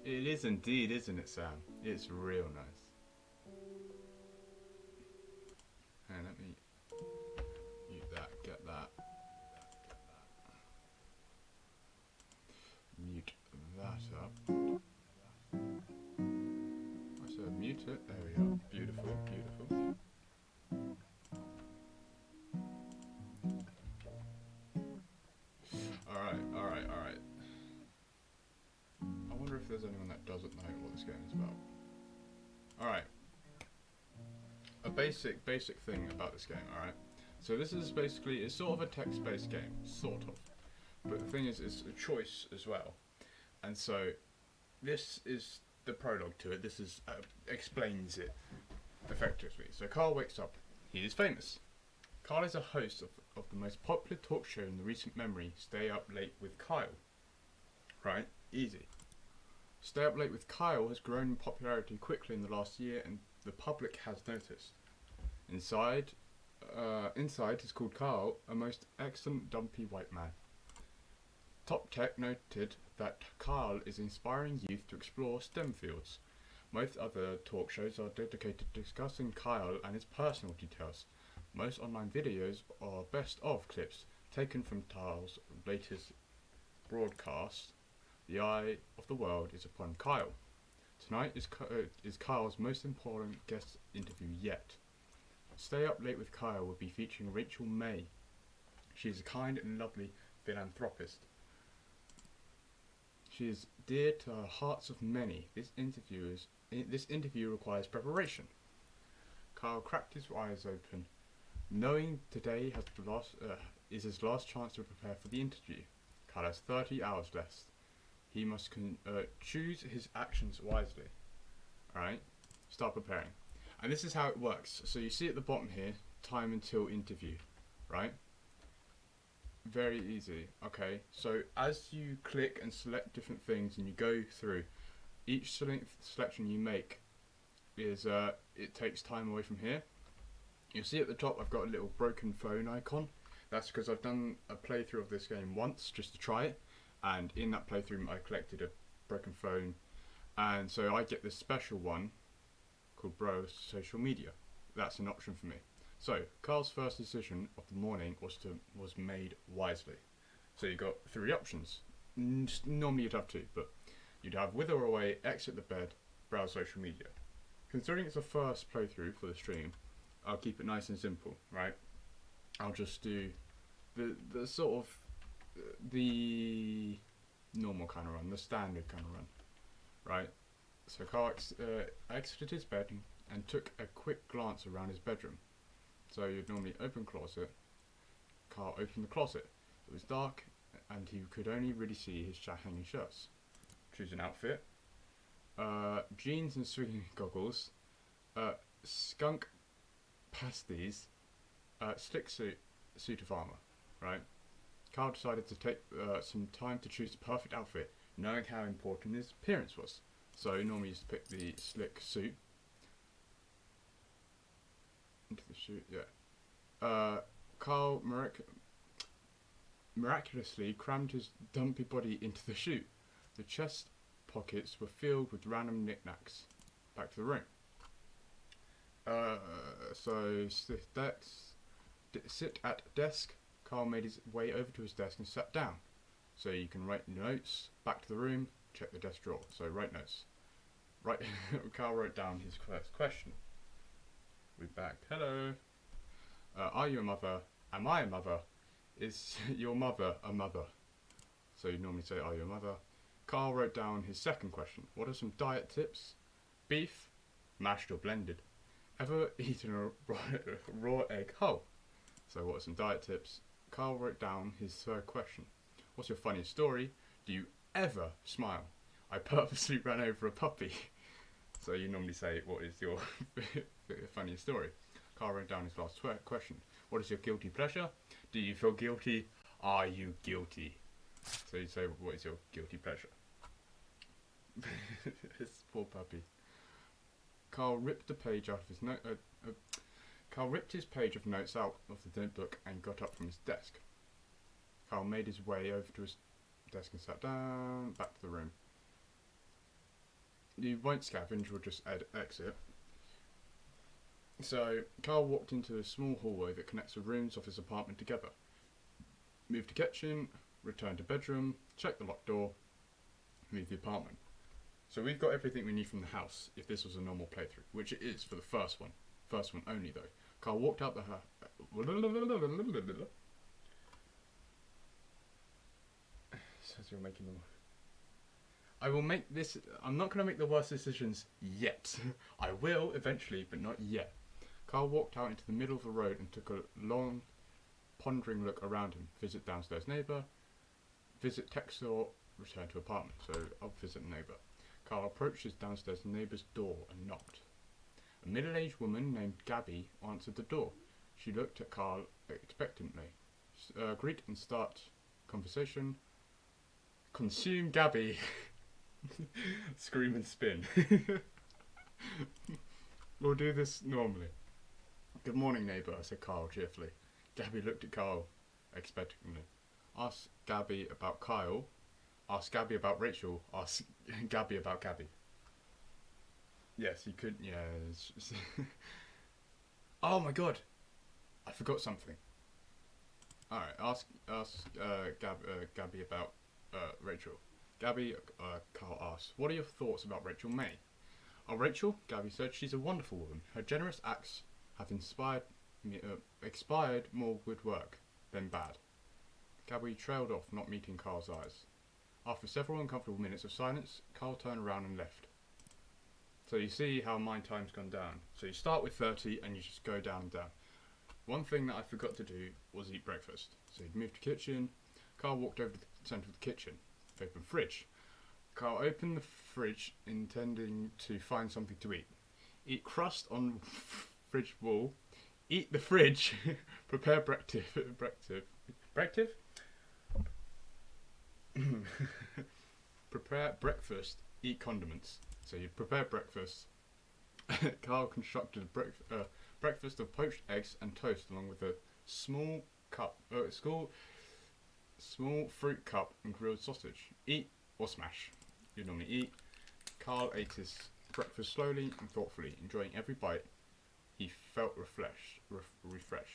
It is indeed, isn't it, Sam? It's real nice. And let me mute that, get that, mute that up. I said mute it. There we go. Beautiful, beautiful. Alright, alright, alright. I wonder if there's anyone that doesn't know what this game is about. Alright. A basic thing about this game, alright? So this is basically, it's sort of a text-based game, sort of. But the thing is, it's a choice as well. And so, this is the prologue to it. This is explains it effectively. So Carl wakes up. He is famous. Carl is a host of the most popular talk show in the recent memory, Stay Up Late with Kyle. Right? Easy. Stay Up Late with Kyle has grown in popularity quickly in the last year, and the public has noticed. Inside is called Carl, a most excellent dumpy white man. Top Tech noted that Carl is inspiring youth to explore STEM fields. Most other talk shows are dedicated to discussing Kyle and his personal details. Most online videos are best of clips taken from Kyle's latest broadcast. The eye of the world is upon Kyle. Tonight is Kyle's most important guest interview yet. Stay Up Late with Kyle will be featuring Rachel May. She is a kind and lovely philanthropist. She is dear to the hearts of many. This interview requires preparation. Kyle cracked his eyes open, knowing today is his last chance to prepare for the interview. Kyle has 30 hours left. He must choose his actions wisely. Alright? Start preparing. And this is how it works. So you see at the bottom here, time until interview. Right? Very easy. Okay, so as you click and select different things and you go through, each selection you make is, it takes time away from here. You'll see at the top I've got a little broken phone icon. That's because I've done a playthrough of this game once just to try it, and in that playthrough I collected a broken phone, and so I get this special one called Browse Social Media. That's an option for me. So Carl's first decision of the morning was made wisely. So you got three options. Normally you'd have two, but you'd have wither away, exit the bed, browse social media. Considering it's a first playthrough for the stream, I'll keep it nice and simple, right? I'll just do the sort of the normal kind of run, the standard kind of run, right? So Carl exited his bed and took a quick glance around his bedroom. So you'd normally open closet. Carl opened the closet. It was dark and he could only really see his hanging shirts. Choose an outfit. Jeans and swimming goggles. Skunk pasties. Slick suit of armour. Right? Carl decided to take some time to choose the perfect outfit, knowing how important his appearance was. So he normally used to pick the slick suit. Into the suit, yeah. Carl miraculously crammed his dumpy body into the chute. The chest pockets were filled with random knickknacks. Back to the room. So sit at desk. Carl made his way over to his desk and sat down. So you can write notes. Back to the room. Check the desk drawer. So write notes. Right. Carl wrote down his first question. We're back. Hello. Are you a mother? Am I a mother? Is your mother a mother? So you normally say, are you a mother? Carl wrote down his second question. What are some diet tips? Beef, mashed or blended. Ever eaten a raw egg whole? So what are some diet tips? Carl wrote down his third question. What's your funniest story? Do you ever smile? I purposely ran over a puppy. So you normally say, what is your funniest story? Carl wrote down his last question. What is your guilty pleasure? Do you feel guilty? Are you guilty? So you say, what is your guilty pleasure? This poor puppy. Carl ripped the page out of his note. Carl ripped his page of notes out of the notebook and got up from his desk. Carl made his way over to his desk and sat down. Back to the room. you won't scavenge, we'll just exit. So, Carl walked into a small hallway that connects the rooms of his apartment together. Moved to kitchen, returned to bedroom, checked the locked door, moved the apartment. So we've got everything we need from the house if this was a normal playthrough, which it is for the first one. First one only though. Carl walked out the house. Says you're making them. I will make this. I'm not going to make the worst decisions yet. I will eventually, but not yet. Carl walked out into the middle of the road and took a long, pondering look around him. Visit downstairs neighbour. Visit text store. Return to apartment. So I'll visit neighbour. Carl approached his downstairs neighbour's door and knocked. A middle-aged woman named Gabby answered the door. She looked at Carl expectantly. Greet and start conversation. Consume Gabby. Scream and spin. We'll do this normally. Good morning, neighbour, said Carl cheerfully. Gabby looked at Carl expectantly. Ask Gabby about Kyle. Ask Gabby about Rachel. Ask Gabby about Gabby. Yes, you could. Yeah. Oh my god, I forgot something. All right. Ask Gabby about Rachel. Gabby, Carl asked, what are your thoughts about Rachel May? Oh, Rachel, Gabby said, she's a wonderful woman. Her generous acts have expired more good work than bad. Gabby trailed off, not meeting Carl's eyes. After several uncomfortable minutes of silence, Carl turned around and left. So you see how my time's gone down. So you start with 30 and you just go down and down. One thing that I forgot to do was eat breakfast. So he'd moved to the kitchen. Carl walked over to the centre of the kitchen. Open fridge. Carl opened the fridge intending to find something to eat. Eat crust on fridge wall. Eat the fridge. Prepare breakfast. Prepare breakfast. Eat condiments. So you prepare breakfast. Carl constructed a breakfast of poached eggs and toast, along with a small fruit cup and grilled sausage. Eat or smash. You normally eat. Carl ate his breakfast slowly and thoughtfully, enjoying every bite. He felt refreshed.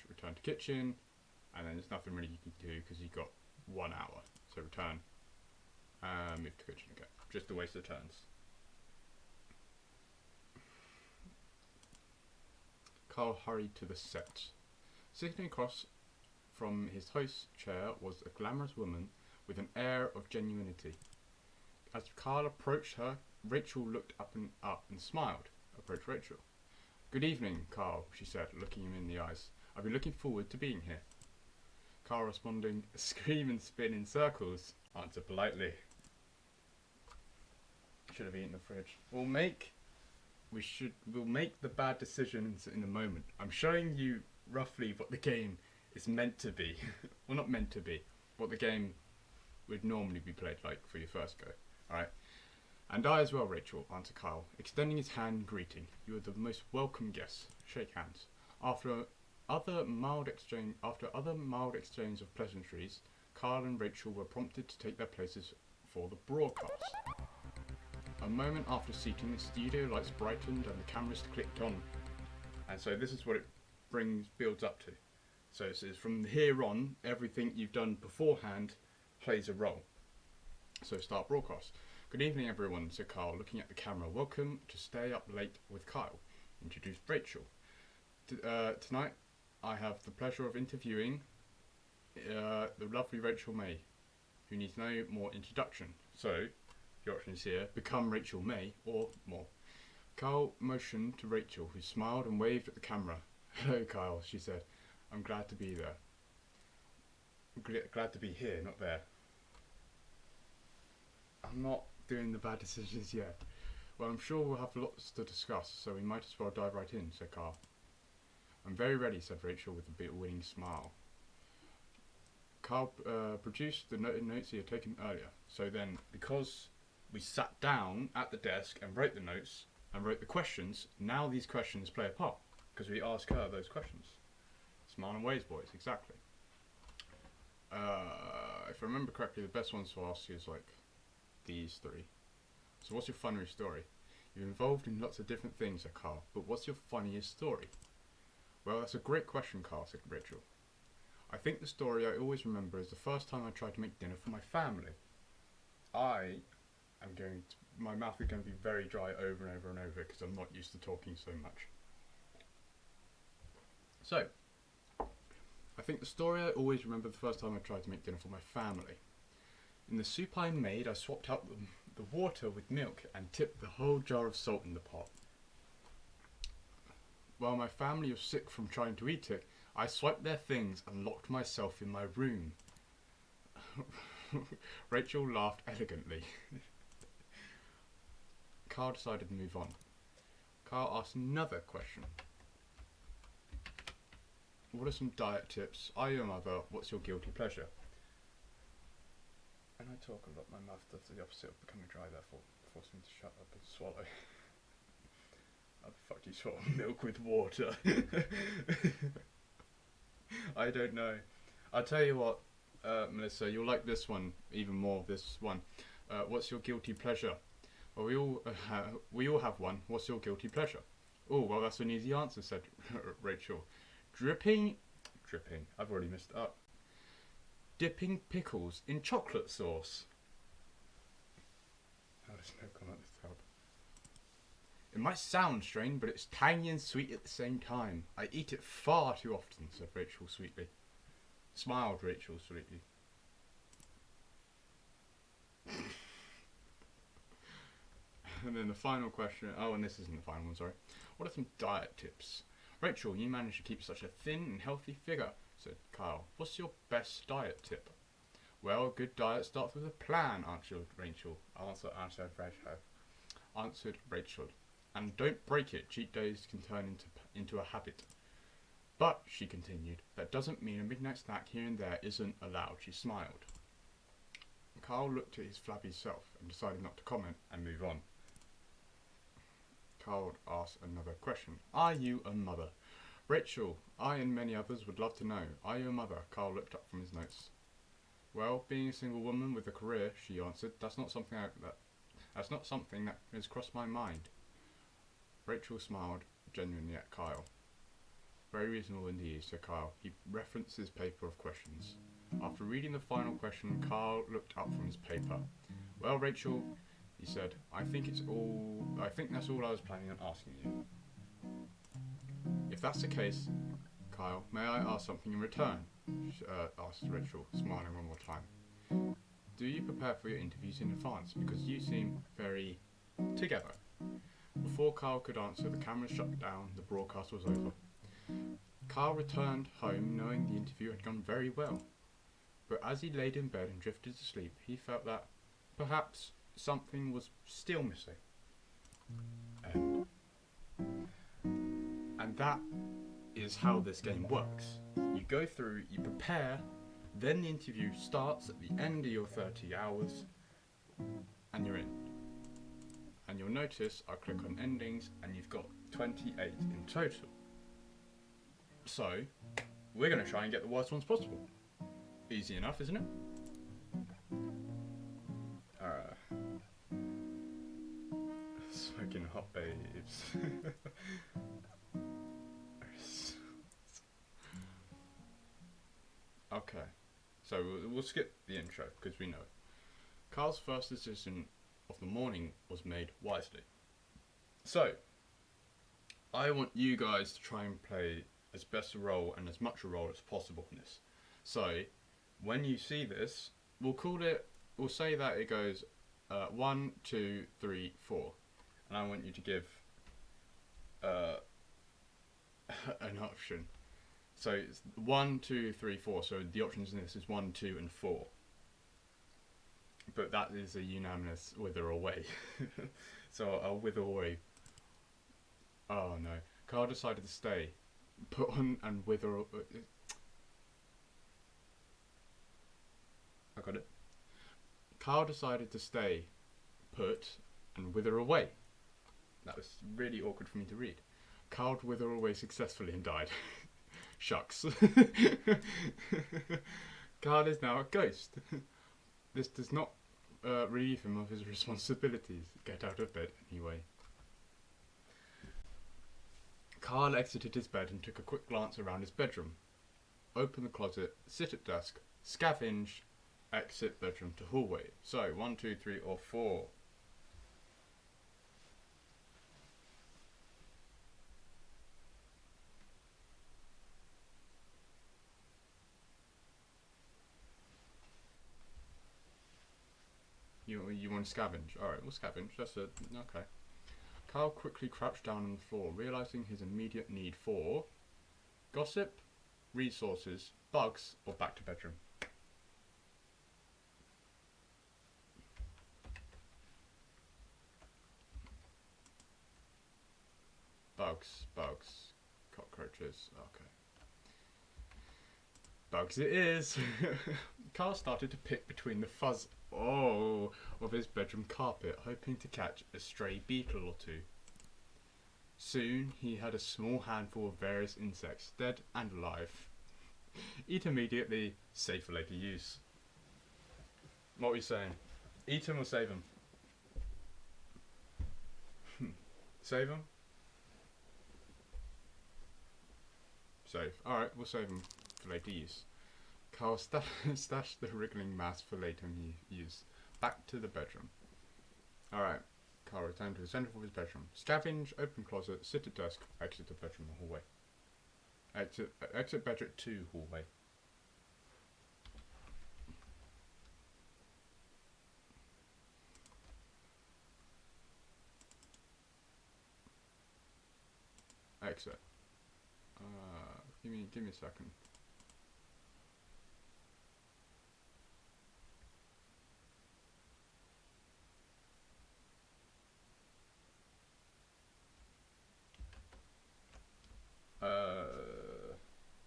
Returned to kitchen, and then there's nothing really you can do because he got 1 hour. So return. Move to kitchen again. Just a waste of turns. Carl hurried to the set. Sitting across from his host's chair was a glamorous woman with an air of genuinity. As Carl approached her, Rachel looked up and smiled. Approached Rachel. Good evening, Carl, she said, looking him in the eyes. I've been looking forward to being here. Carl responding, scream and spin in circles. Answer politely. Should have eaten the fridge. We'll make the bad decisions in a moment. I'm showing you roughly what the game is meant to be. Well, not meant to be. What the game would normally be played like for your first go. Alright. And I as well, Rachel, answered Kyle, extending his hand in greeting. You are the most welcome guest. Shake hands. After other mild exchange of pleasantries, Kyle and Rachel were prompted to take their places for the broadcast. A moment after seating, the studio lights brightened and the cameras clicked on. And so this is what it builds up to. So it says from here on, everything you've done beforehand plays a role. So start broadcast. Good evening, everyone, said Carl, looking at the camera. Welcome to Stay Up Late with Kyle, introduced Rachel. Tonight, I have the pleasure of interviewing the lovely Rachel May, who needs no more introduction. So, your options here, become Rachel May or more. Carl motioned to Rachel, who smiled and waved at the camera. Hello, Kyle, she said. I'm glad to be there. Glad to be here, not there. I'm not doing the bad decisions yet. Well, I'm sure we'll have lots to discuss, so we might as well dive right in, said Carl. I'm very ready, said Rachel with a bit winning smile. Carl produced the notes he had taken earlier. So then, because we sat down at the desk and wrote the notes and wrote the questions, now these questions play a part, because we ask her those questions. Smile and waves, boys, exactly. If I remember correctly, the best ones to ask is like these three. So what's your funny story? You're involved in lots of different things, said Carl, but what's your funniest story? Well, that's a great question, Carl, said Rachel. I think the story I always remember is the first time I tried to make dinner for my family. My mouth is going to be very dry over and over and over because I'm not used to talking so much. So, I think the story I always remember the first time I tried to make dinner for my family. In the soup I made, I swapped out the water with milk and tipped the whole jar of salt in the pot. While my family was sick from trying to eat it, I swiped their things and locked myself in my room. Rachel laughed elegantly. Carl decided to move on. Carl asked another question. What are some diet tips? Are you a mother? What's your guilty pleasure? And I talk a lot. My mouth does the opposite of becoming dry, therefore force me to shut up and swallow. How the fuck do you swallow milk with water? I don't know. I'll tell you what, Melissa, you'll like this one even more. This one. What's your guilty pleasure? Well, we all have one. What's your guilty pleasure? Oh, well, that's an easy answer, said Rachel. Dripping. I've already messed up. Dipping pickles in chocolate sauce. How does no comment this help? It might sound strange, but it's tangy and sweet at the same time. I eat it far too often, said Rachel sweetly. Smiled Rachel sweetly. And then the final question. Oh, and this isn't the final one, sorry. What are some diet tips? Rachel, you manage to keep such a thin and healthy figure, said Kyle. What's your best diet tip? Well, a good diet starts with a plan, answered Rachel. Answered Rachel. And don't break it. Cheat days can turn into a habit. But, she continued, that doesn't mean a midnight snack here and there isn't allowed. She smiled. Carl looked at his flabby self and decided not to comment and move on. Carl asked another question. Are you a mother? Rachel, I and many others would love to know. Are you a mother? Carl looked up from his notes. Well, being a single woman with a career, she answered, that's not something that has crossed my mind. Rachel smiled genuinely at Kyle. Very reasonable indeed, said Kyle. He referenced his paper of questions. After reading the final question, Kyle looked up from his paper. Well, Rachel, he said, I think that's all I was planning on asking you. If that's the case, Kyle, may I ask something in return? Asked Rachel, smiling one more time. Do you prepare for your interviews in advance? Because you seem very together. Before Kyle could answer, the camera shut down, the broadcast was over. Kyle returned home knowing the interview had gone very well. But as he laid in bed and drifted to sleep, he felt that perhaps something was still missing. And that is how this game works. You go through, you prepare, then the interview starts at the end of your 30 hours, and you're in. And you'll notice I click on endings, and you've got 28 in total. So, we're going to try and get the worst ones possible. Easy enough, isn't it? Smoking hot babes. Okay, so we'll skip the intro because we know. Carl's first decision of the morning was made wisely. So, I want you guys to try and play as best a role and as much a role as possible in this. So, when you see this, we'll say that it goes 1, 2, 3, 4. And I want you to give an option. So it's 1, 2, 3, 4. So the options in this is 1, 2, and 4. But that is a unanimous wither away. So I'll wither away. Oh no. Carl decided to stay. Put on and wither. I got it. Carl decided to stay put and wither away. That was really awkward for me to read. Carl wither away successfully and died. Shucks. Carl is now a ghost. This does not relieve him of his responsibilities. Get out of bed anyway. Carl exited his bed and took a quick glance around his bedroom. Open the closet, sit at desk, scavenge, exit bedroom to hallway. So, 1, 2, 3, or 4. You want to scavenge? Alright, we'll scavenge. That's it. Okay. Carl quickly crouched down on the floor, realising his immediate need for gossip, resources, bugs, or back to bedroom. Bugs, cockroaches, okay. Bugs it is! Carl started to pick between the fuzz of his bedroom carpet, hoping to catch a stray beetle or two. Soon he had a small handful of various insects, dead and alive. Eat immediately, save for later use. What are we saying? Eat them or save them? Save them? Save. Alright, we'll save them for later use. Carl stashed the wriggling mass for later use. Back to the bedroom. Alright, Carl returned to the centre of his bedroom. Scavenge, open closet, sit at desk, exit the bedroom hallway. Exit bedroom 2 hallway. Exit. Give me a second.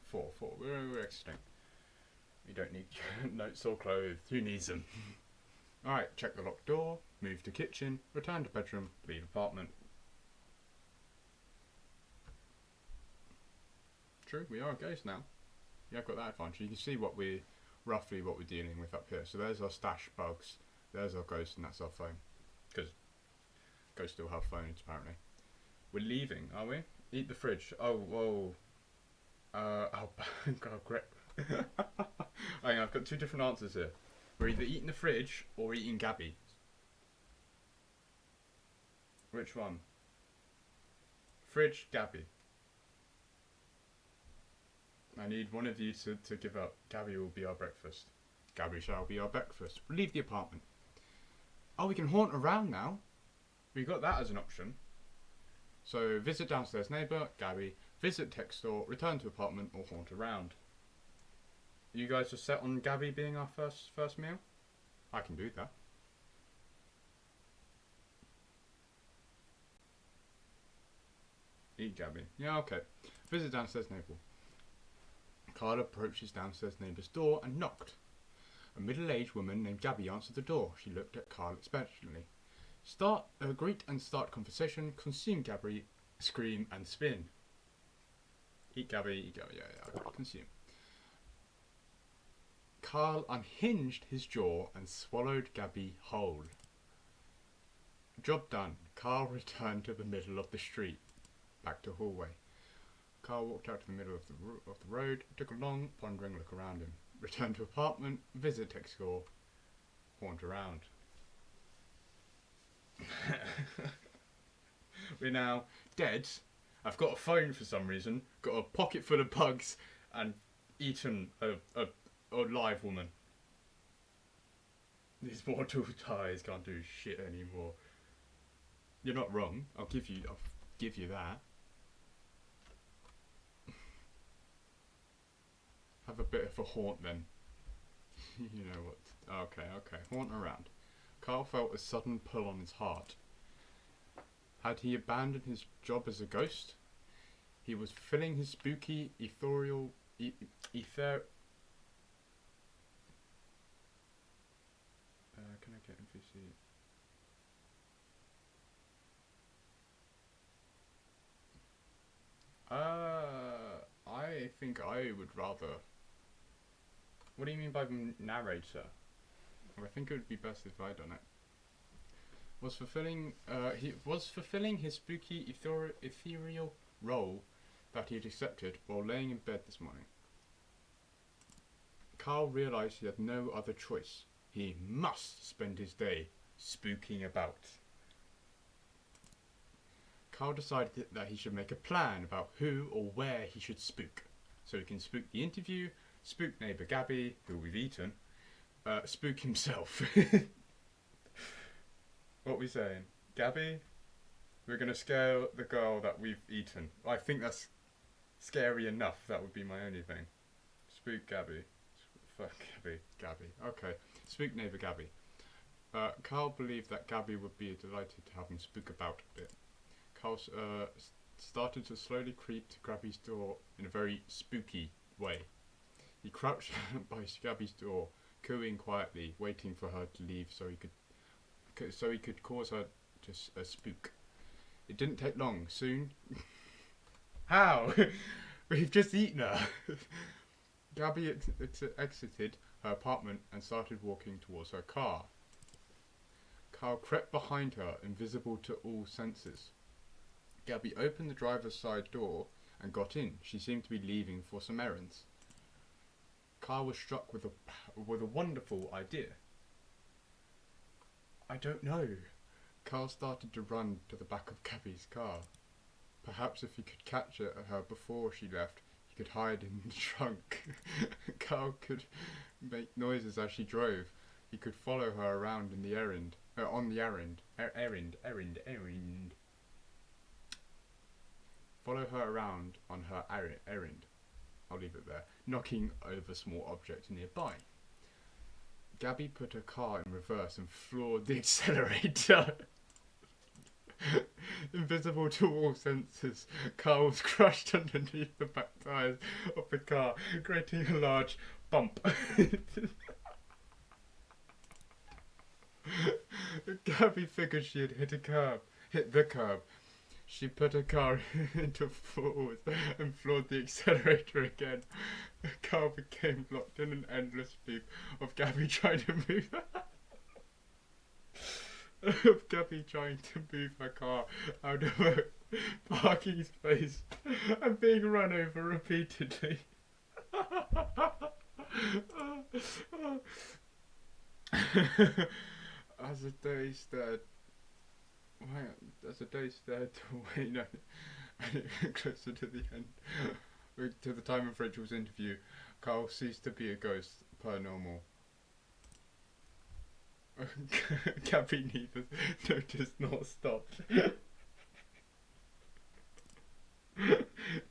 Four. We're exiting. We don't need notes or clothes. Who needs them? Alright, check the locked door, move to kitchen, return to bedroom, leave apartment. True, we are a ghost now. Yeah, I've got that advantage. You can see roughly what we're dealing with up here. So there's our stash bugs, there's our ghost, and that's our phone. Because ghosts still have phones, apparently. We're leaving, are we? Eat the fridge. Oh, whoa. Great. Hang on, I've got two different answers here. We're either eating the fridge or eating Gabby. Which one? Fridge, Gabby. I need one of you to give up. Gabby will be our breakfast. Gabby shall be our breakfast. We'll leave the apartment. Oh, we can haunt around now. We got that as an option. So, visit downstairs neighbour, Gabby. Visit tech store, return to apartment, or haunt around. You guys are set on Gabby being our first meal? I can do that. Eat Gabby. Yeah, okay. Visit downstairs neighbour. Carl approaches downstairs neighbour's door and knocked. A middle-aged woman named Gabby answered the door. She looked at Carl expectantly. Greet and start conversation, consume Gabby, scream and spin. Eat Gabby, yeah, consume. Carl unhinged his jaw and swallowed Gabby whole. Job done. Carl returned to the middle of the street. Back to hallway. Carl walked out to the middle of the road, took a long, pondering look around him. Returned to apartment, visit tech score, haunt around. We're now dead. I've got a phone for some reason, got a pocket full of bugs, and eaten a live woman. These mortal ties can't do shit anymore. You're not wrong. I'll give you that. Have a bit of a haunt then. You know what? Okay. Haunt around. Carl felt a sudden pull on his heart. Had he abandoned his job as a ghost? He was filling his spooky, ethereal... can I get NPC? I think I would rather... What do you mean by narrator? I think it would be best if I done it. He was fulfilling his spooky ethereal role that he had accepted while laying in bed this morning. Carl realised he had no other choice. He must spend his day spooking about. Carl decided that he should make a plan about who or where he should spook. So he can spook the interview, spook neighbour Gabby, who we've eaten, spook himself. What are we saying? Gabby? We're going to scare the girl that we've eaten. I think that's scary enough. That would be my only thing. Spook Gabby. Fuck Gabby. Okay. Spook neighbour Gabby. Carl believed that Gabby would be delighted to have him spook about a bit. Carl started to slowly creep to Gabby's door in a very spooky way. He crouched by Gabby's door, cooing quietly, waiting for her to leave so he could cause her to spook. It didn't take long. Soon... How? We've just eaten her. Gabby exited her apartment and started walking towards her car. Carl crept behind her, invisible to all senses. Gabby opened the driver's side door and got in. She seemed to be leaving for some errands. Carl was struck with a wonderful idea. I don't know. Carl started to run to the back of Gabby's car. Perhaps if he could catch her before she left, he could hide in the trunk. Carl could make noises as she drove. He could follow her around in the errand. Follow her around on her errand. I'll leave it there. Knocking over small objects nearby. Gabby put her car in reverse and floored the accelerator. Invisible to all senses, Carl was crushed underneath the back tyres of the car, creating a large bump. Gabby figured she had hit the curb. She put her car into forward and floored the accelerator again. The car became locked in an endless loop of Gabby trying to move her car out of her parking space and being run over repeatedly. As the day stared away and closer to the end, to the time of Rachel's interview, Carl ceased to be a ghost per normal. Gabby neither noticed nor stopped.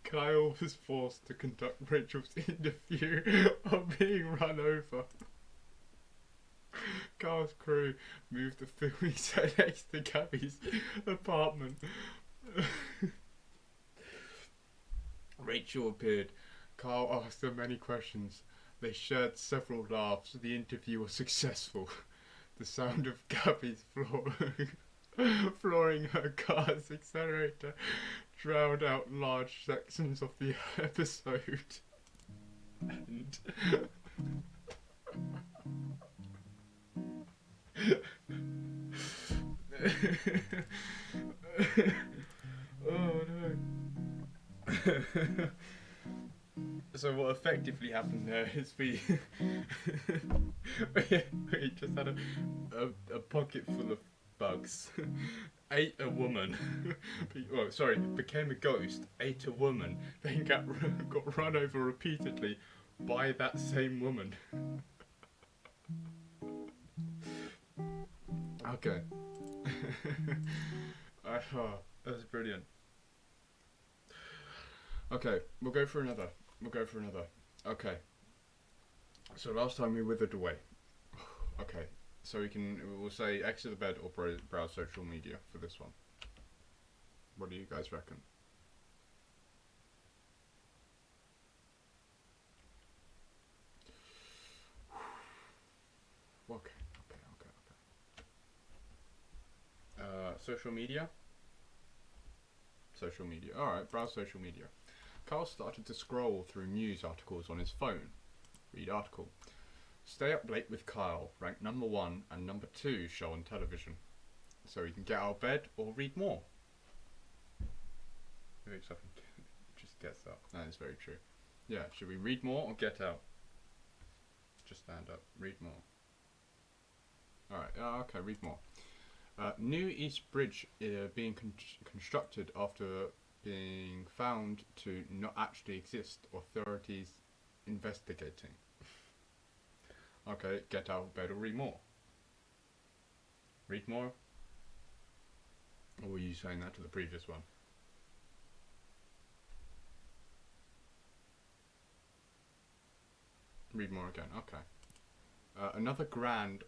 Kyle was forced to conduct Rachel's interview while being run over. Carl's crew moved the filming set next to Gabby's apartment. Rachel appeared. Carl asked her many questions. They shared several laughs. The interview was successful. The sound of Gabby's flooring her car's accelerator drowned out large sections of the episode. And oh no. So what effectively happened there is we just had a pocket full of bugs, ate a woman, became a ghost, ate a woman, then got run over repeatedly by that same woman. Okay. That was brilliant. Okay, we'll go for another. Okay. So last time we withered away. Okay. So we'll say exit the bed or browse social media for this one. What do you guys reckon? Okay. Social media. Alright, browse social media. Carl started to scroll through news articles on his phone. Read article. Stay up late with Kyle, ranked number 1 and number 2 show on television. So he can get out of bed or read more. Maybe something just Gets up. That is very true. Yeah, should we read more or get out? Just stand up. Read more. Alright, okay, read more. New East Bridge being constructed after being found to not actually exist. Authorities investigating. Okay, get out of bed or read more. Read more? Or were you saying that to the previous one? Read more again, okay. Another grand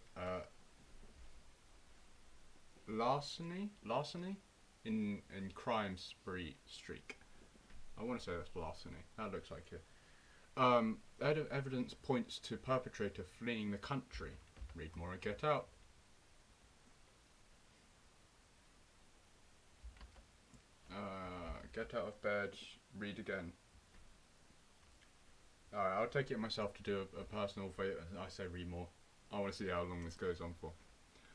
larceny in crime spree streak. I want to say that's larceny. That looks like it. Evidence points to perpetrator fleeing the country. Read more and get out. Get out of bed. Read again. Alright, I'll take it myself to do a personal favour. I say read more. I want to see how long this goes on for.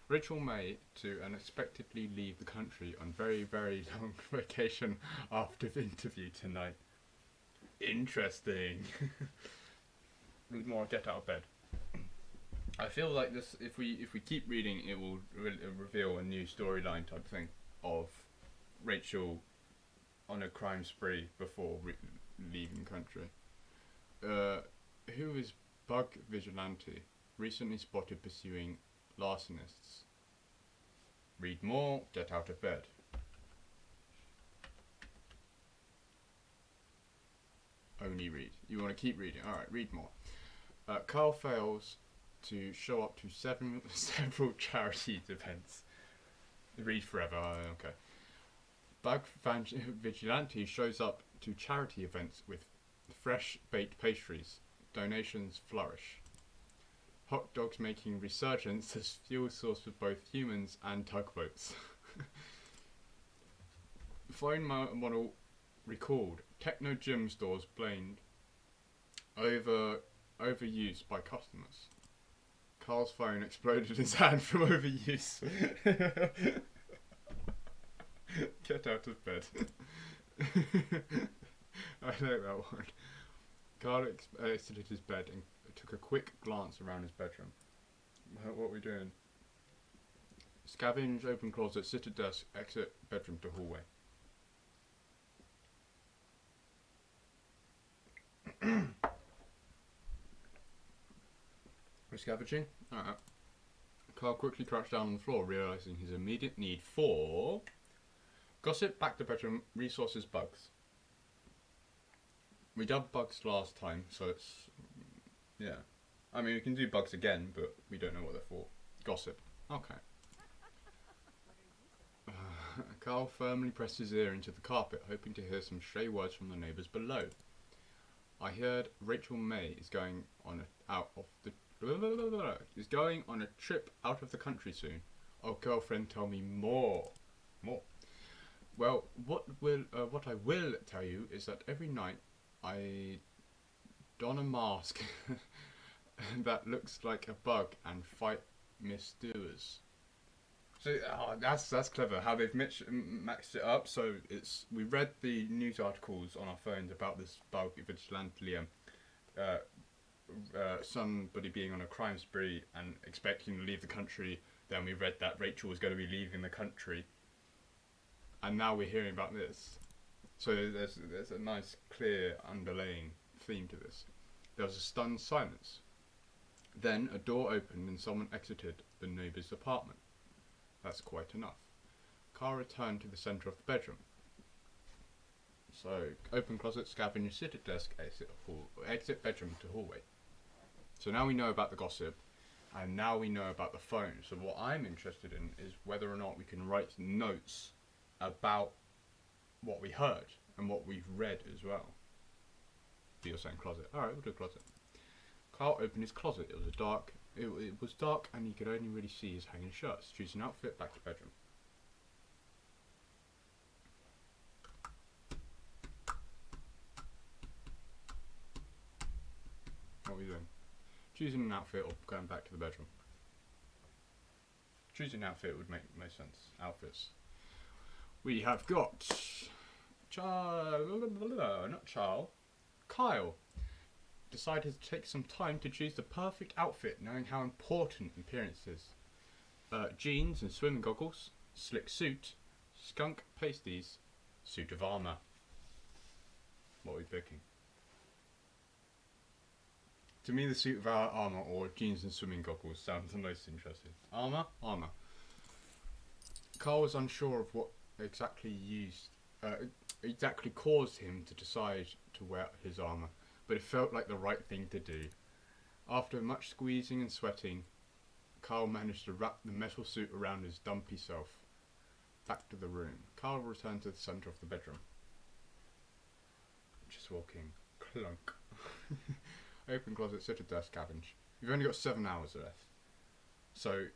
Rachel May to unexpectedly leave the country on very, very long vacation after the interview tonight. Interesting. Read more, get out of bed. I feel like this, if we keep reading, it will reveal a new storyline type thing of Rachel on a crime spree before leaving country. Who is Bug Vigilante, recently spotted pursuing larcenists. Read more, get out of bed. Only read. You want to keep reading? Alright, read more. Carl fails to show up to several charity events. Read forever, okay. Bug Vigilante shows up to charity events with fresh baked pastries. Donations flourish. Hot dogs making resurgence as fuel source for both humans and tugboats. Phone model recalled. Techno gym stores blamed overuse by customers. Carl's phone exploded in his hand from overuse. Get out of bed. I know that one. Carl exited his bed and took a quick glance around his bedroom. What are we doing? Scavenge, open closet, sit at desk, exit bedroom to hallway. We're scavenging? Alright. Carl quickly crouched down on the floor, realising his immediate need for gossip, back to bedroom, resources, bugs. We dubbed bugs last time, so it's... yeah. I mean, we can do bugs again, but we don't know what they're for. Gossip. Okay. Carl firmly pressed his ear into the carpet, hoping to hear some stray words from the neighbours below. I heard Rachel May is going on a trip out of the country soon. Oh, girlfriend, tell me more. More. Well, what I will tell you is that every night I don a mask that looks like a bug and fight misdoers. So that's clever how they've maxed it up. So we read the news articles on our phones about this bug vigilante, somebody being on a crime spree and expecting to leave the country. Then we read that Rachel was going to be leaving the country, and now we're hearing about this. So there's a nice, clear, underlying theme to this. There was a stunned silence. Then a door opened and someone exited the neighbour's apartment. That's quite enough. Carl returned to the centre of the bedroom. So, open closet, scavenge, sit at desk, exit bedroom to hallway. So now we know about the gossip, and now we know about the phone. So what I'm interested in is whether or not we can write notes about what we heard and what we've read as well. You're saying closet. Alright, we'll do closet. Carl opened his closet. It was dark, and he could only really see his hanging shirts. Choose an outfit, back to bedroom. What are we doing? Choosing an outfit or going back to the bedroom? Choosing an outfit would make most sense. Outfits. We have got Kyle decided to take some time to choose the perfect outfit, knowing how important appearance is. Jeans and swimming goggles, slick suit, skunk pasties, suit of armour. What are we picking? To me, the suit of armour or jeans and swimming goggles sounds the most interesting. Armour? Armour. Carl was unsure of what exactly caused him to decide to wear his armour, but it felt like the right thing to do. After much squeezing and sweating, Carl managed to wrap the metal suit around his dumpy self. Back to the room. Carl returned to the centre of the bedroom. Just walking. Clunk. Open closet, sit at desk, scavenge. You've only got 7 hours left. So,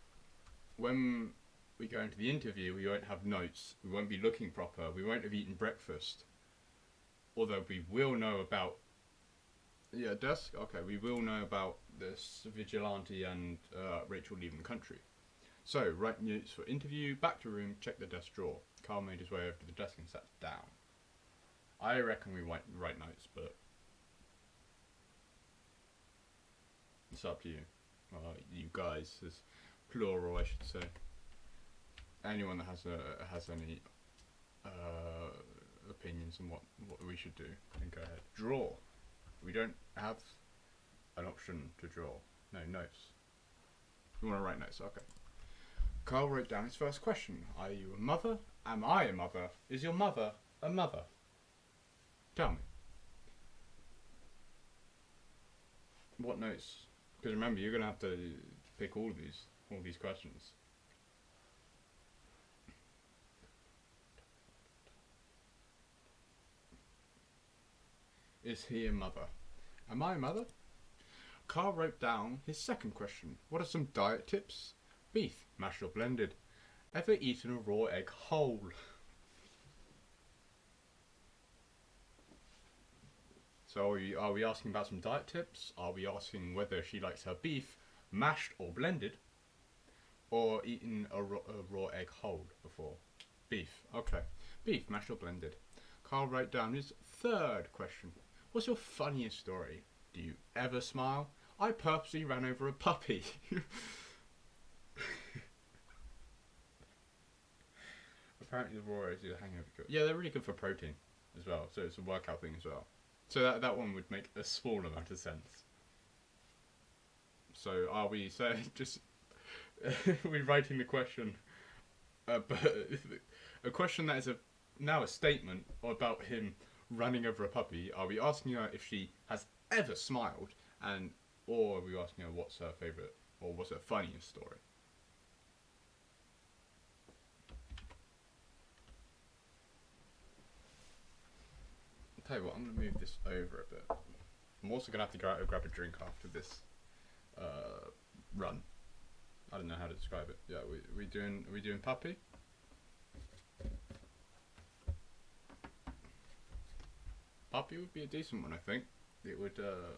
when we go into the interview, we won't have notes. We won't be looking proper. We won't have eaten breakfast. Although we will know about... Yeah, desk? Okay, we will know about this vigilante and Rachel leaving the country. So, write notes for interview, back to room, check the desk drawer. Carl made his way over to the desk and sat down. I reckon we write notes, but it's up to you. You guys, as plural, I should say. Anyone that has any opinions on what we should do, then go ahead. Draw. We don't have an option to draw. No, notes. You want to write notes? Okay. Carl wrote down his first question. Are you a mother? Am I a mother? Is your mother a mother? Tell me. What notes? Because remember, you're going to have to pick all these questions. Is he a mother? Am I a mother? Carl wrote down his second question. What are some diet tips? Beef, mashed or blended. Ever eaten a raw egg whole? So are we asking about some diet tips? Are we asking whether she likes her beef mashed or blended? Or eaten a raw egg whole before? Beef, okay. Beef, mashed or blended. Carl wrote down his third question. What's your funniest story? Do you ever smile? I purposely ran over a puppy. Apparently the raw eggs are a hangover cure. Yeah, they're really good for protein as well, so it's a workout thing as well. So that one would make a small amount of sense. So are we saying just we're writing the question, but a question that is now a statement about him running over a puppy? Are we asking her if she has ever smiled, or are we asking her what's her favourite or what's her funniest story? I'll tell you what, I'm going to move this over a bit. I'm also going to have to go out and grab a drink after this run. I don't know how to describe it. Yeah, are we doing puppy? Puppy would be a decent one, I think. It would, the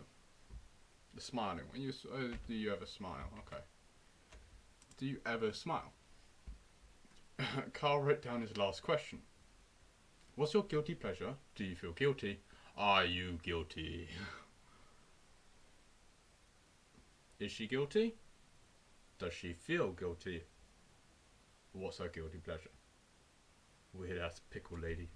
smiling. When you, do you ever smile? Okay. Do you ever smile? Carl wrote down his last question. What's your guilty pleasure? Do you feel guilty? Are you guilty? Is she guilty? Does she feel guilty? What's her guilty pleasure? Weird ass pickle lady.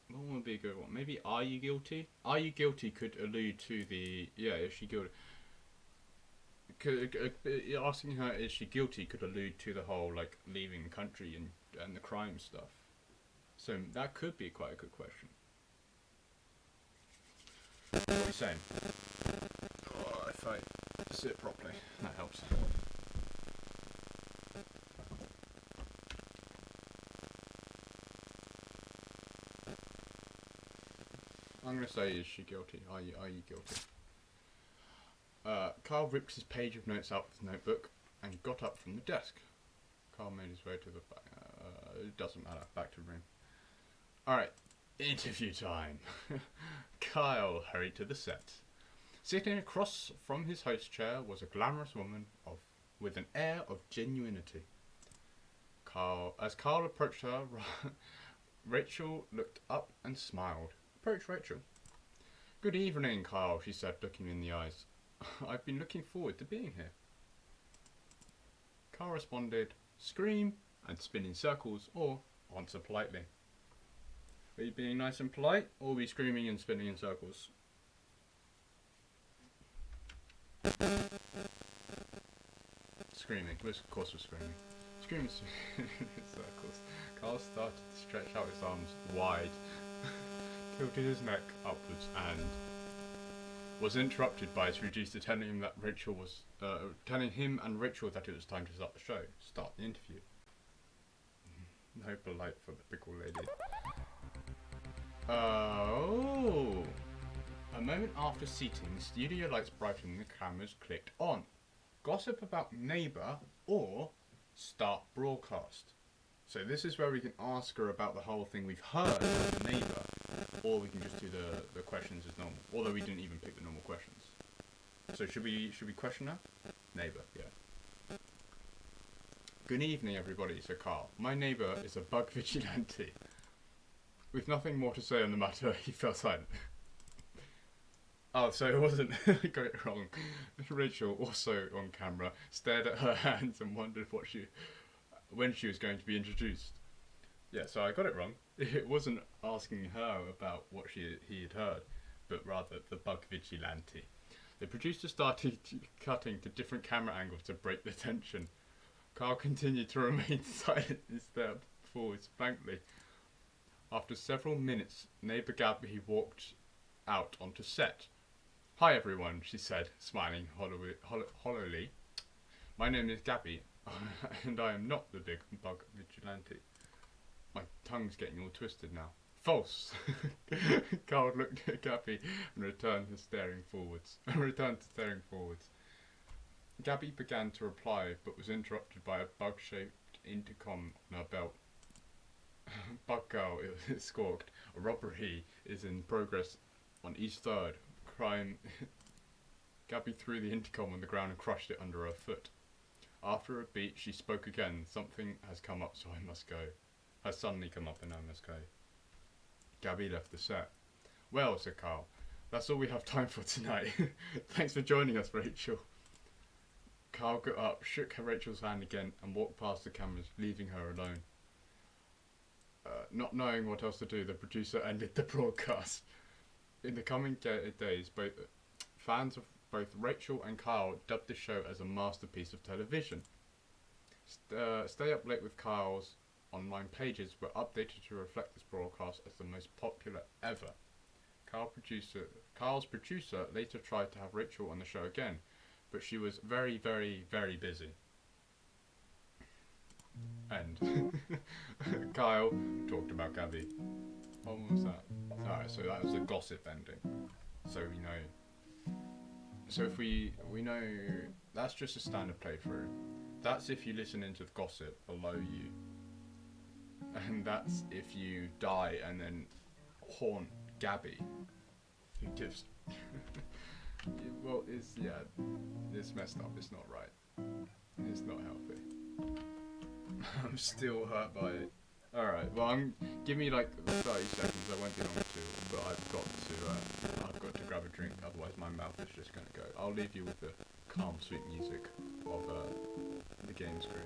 What would be a good one? Maybe are you guilty? Are you guilty could allude to the... Yeah, is she guilty? Asking her is she guilty could allude to the whole like leaving the country and the crime stuff. So that could be quite a good question. What are you saying? Oh, if I sit properly, that helps. I'm going to say, is she guilty? Are you guilty? Carl ripped his page of notes out of his notebook and got up from the desk. Carl made his way to the back. It doesn't matter. Back to the room. Alright, interview time. Kyle hurried to the set. Sitting across from his host chair was a glamorous woman with an air of genuinity. Carl approached her, Rachel looked up and smiled. Approach Rachel. Good evening, Carl, she said, looking in the eyes. I've been looking forward to being here. Carl responded, scream and spin in circles, or answer politely. Are you being nice and polite, or are we screaming and spinning in circles? Screaming. Of course we're screaming. Screaming in circles. Carl started to stretch out his arms wide, tilted his neck upwards, and was interrupted by his producer telling him that telling him and Rachel that it was time to start the show, start the interview. No polite for the pickle lady. Oh. A moment after seating, the studio lights brightened and the cameras clicked on. Gossip about neighbour or start broadcast. So this is where we can ask her about the whole thing we've heard from the neighbour, or we can just do the questions as normal. Although we didn't even pick the normal questions. So should we question her? Neighbour, yeah. Good evening, everybody, said Carl. My neighbour is a bug vigilante. With nothing more to say on the matter, he fell silent. Oh, so it wasn't. I got it wrong. Rachel, also on camera, stared at her hands and wondered when she was going to be introduced. Yeah, so I got it wrong. It wasn't asking her about what he had heard, but rather the bug vigilante. The producer started cutting to different camera angles to break the tension. Carl continued to remain silent and stared forwards blankly. After several minutes, neighbour Gabby walked out onto set. Hi everyone, she said, smiling hollowly. My name is Gabby, and I am not the big bug vigilante. My tongue's getting all twisted now. False! Carl looked at Gabby and returned to staring forwards. Gabby began to reply, but was interrupted by a bug-shaped intercom on her belt. Bug girl, it squawked. A robbery is in progress on East 3rd. Crime. Gabby threw the intercom on the ground and crushed it under her foot. After a beat, she spoke again. Something has come up, so I must go. Has suddenly come up, and I must go. Gabby left the set. Well, said Carl, that's all we have time for tonight. Thanks for joining us, Rachel. Carl got up, shook Rachel's hand again, and walked past the cameras, leaving her alone. Not knowing what else to do, the producer ended the broadcast. In the coming days, fans of both Rachel and Carl dubbed the show as a masterpiece of television. Stay Up Late with Carl's online pages were updated to reflect this broadcast as the most popular ever. Carl's producer later tried to have Rachel on the show again, but she was very, very, very busy. End. Kyle talked about Gabby. What was that? Alright, so that was a gossip ending. So we know. So if we know, that's just a standard playthrough. That's if you listen into the gossip below you. And that's if you die and then haunt Gabby. Who gives... Well, it's messed up. It's not right. It's not healthy. I'm still hurt by it. Alright, well, give me like 30 seconds. I won't be long too, but I've got to grab a drink. Otherwise, my mouth is just gonna go. I'll leave you with the calm, sweet music of the game screen.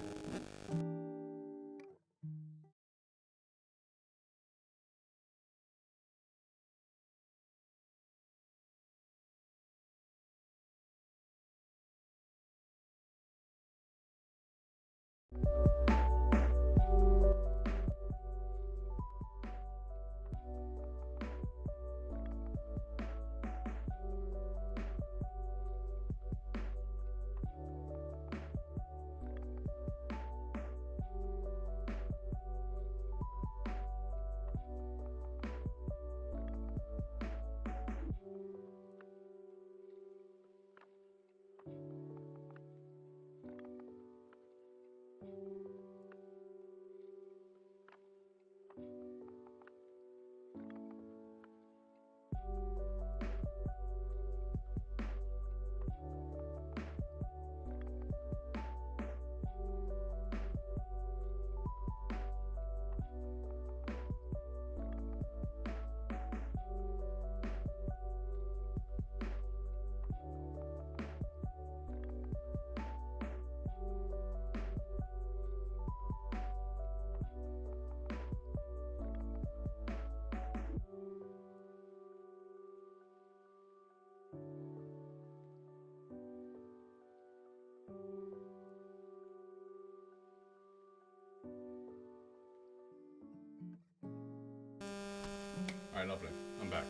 Alright, lovely. I'm back.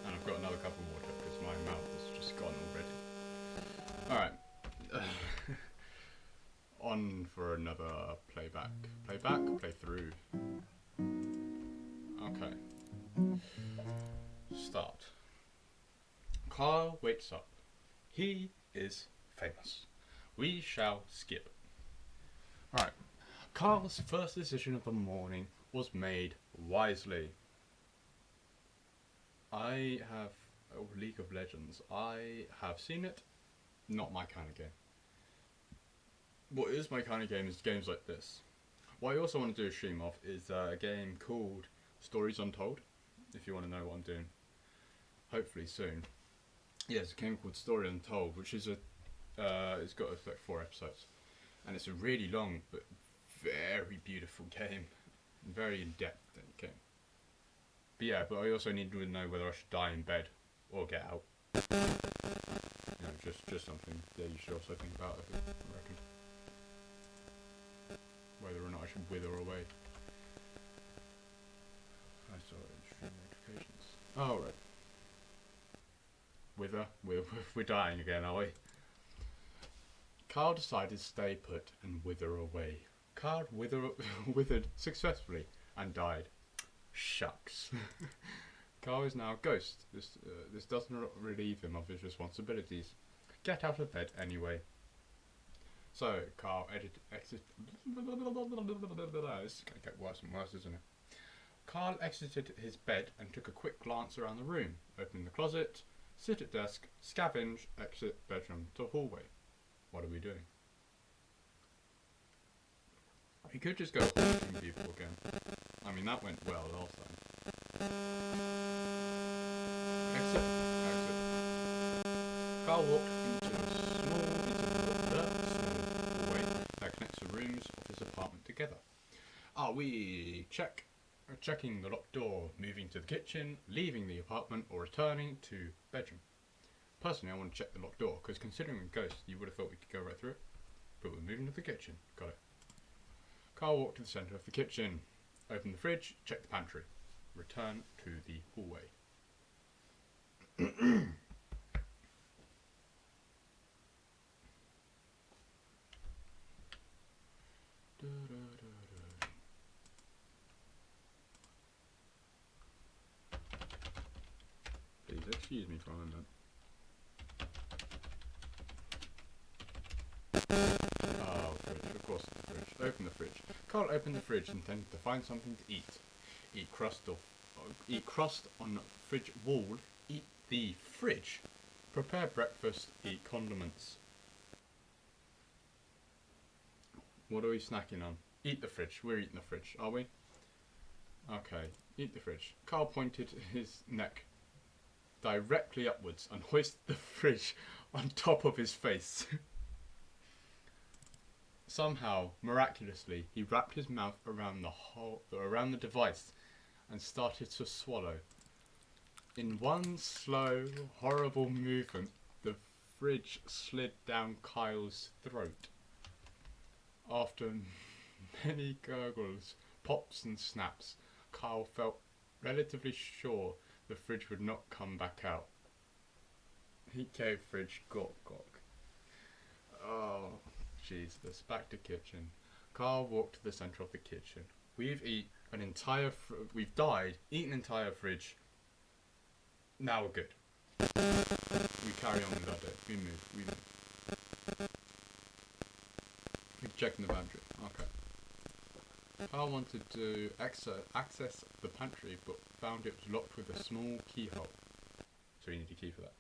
And I've got another cup of water because my mouth has just gone already. Alright. On for another playback. Playback? Playthrough. Okay. Start. Carl wakes up. He is famous. We shall skip. Alright. Carl's first decision of the morning was made wisely. I have League of Legends. I have seen it. Not my kind of game. What is my kind of game is games like this. What I also want to do a stream of is a game called Stories Untold. If you want to know what I'm doing. Hopefully soon. Yeah, it's a game called Story Untold, which is it's got like 4 episodes. And it's a really long but very beautiful game. Very in-depth game. But yeah, but I also need to know whether I should die in bed or get out. You know, just something that you should also think about, I reckon. Whether or not I should wither away. I saw extreme notifications. Oh, right. Wither? We're dying again, are we? Carl decided to stay put and wither away. Carl withered successfully and died. Shucks. Carl is now a ghost. This doesn't relieve him of his responsibilities. Get out of bed anyway. So, Carl exited. It's going to get worse and worse, isn't it? Carl exited his bed and took a quick glance around the room. Open the closet, sit at desk, scavenge, exit bedroom to hallway. What are we doing? He could just go haunting people again. I mean, that went well last time. Exit. Carl walked into the small hallway that connects the rooms of his apartment together. Are we checking the locked door, moving to the kitchen, leaving the apartment, or returning to bedroom? Personally, I want to check the locked door, because considering a ghost, you would have thought we could go right through it. But we're moving to the kitchen. Got it. Carl walked to the centre of the kitchen. Open the fridge, check the pantry. Return to the hallway. Please excuse me for a moment. Oh, fridge. Of course, the fridge. Open the fridge. Carl opened the fridge, intended to find something to eat. Eat crust on fridge wall. Eat the fridge. Prepare breakfast. Eat condiments. What are we snacking on? Eat the fridge. We're eating the fridge, are we? Okay. Eat the fridge. Carl pointed his neck directly upwards and hoisted the fridge on top of his face. Somehow, miraculously, he wrapped his mouth around the device and started to swallow. In one slow, horrible movement, the fridge slid down Kyle's throat. After many gurgles, pops and snaps, Kyle felt relatively sure the fridge would not come back out. He gave fridge gawk gawk. Oh, Jesus. Back to kitchen. Carl walked to the centre of the kitchen. We've died, eaten an entire fridge. Now we're good. We carry on with our day. We move. We're checking the pantry. Okay. Carl wanted to access the pantry, but found it was locked with a small keyhole. So we need a key for that.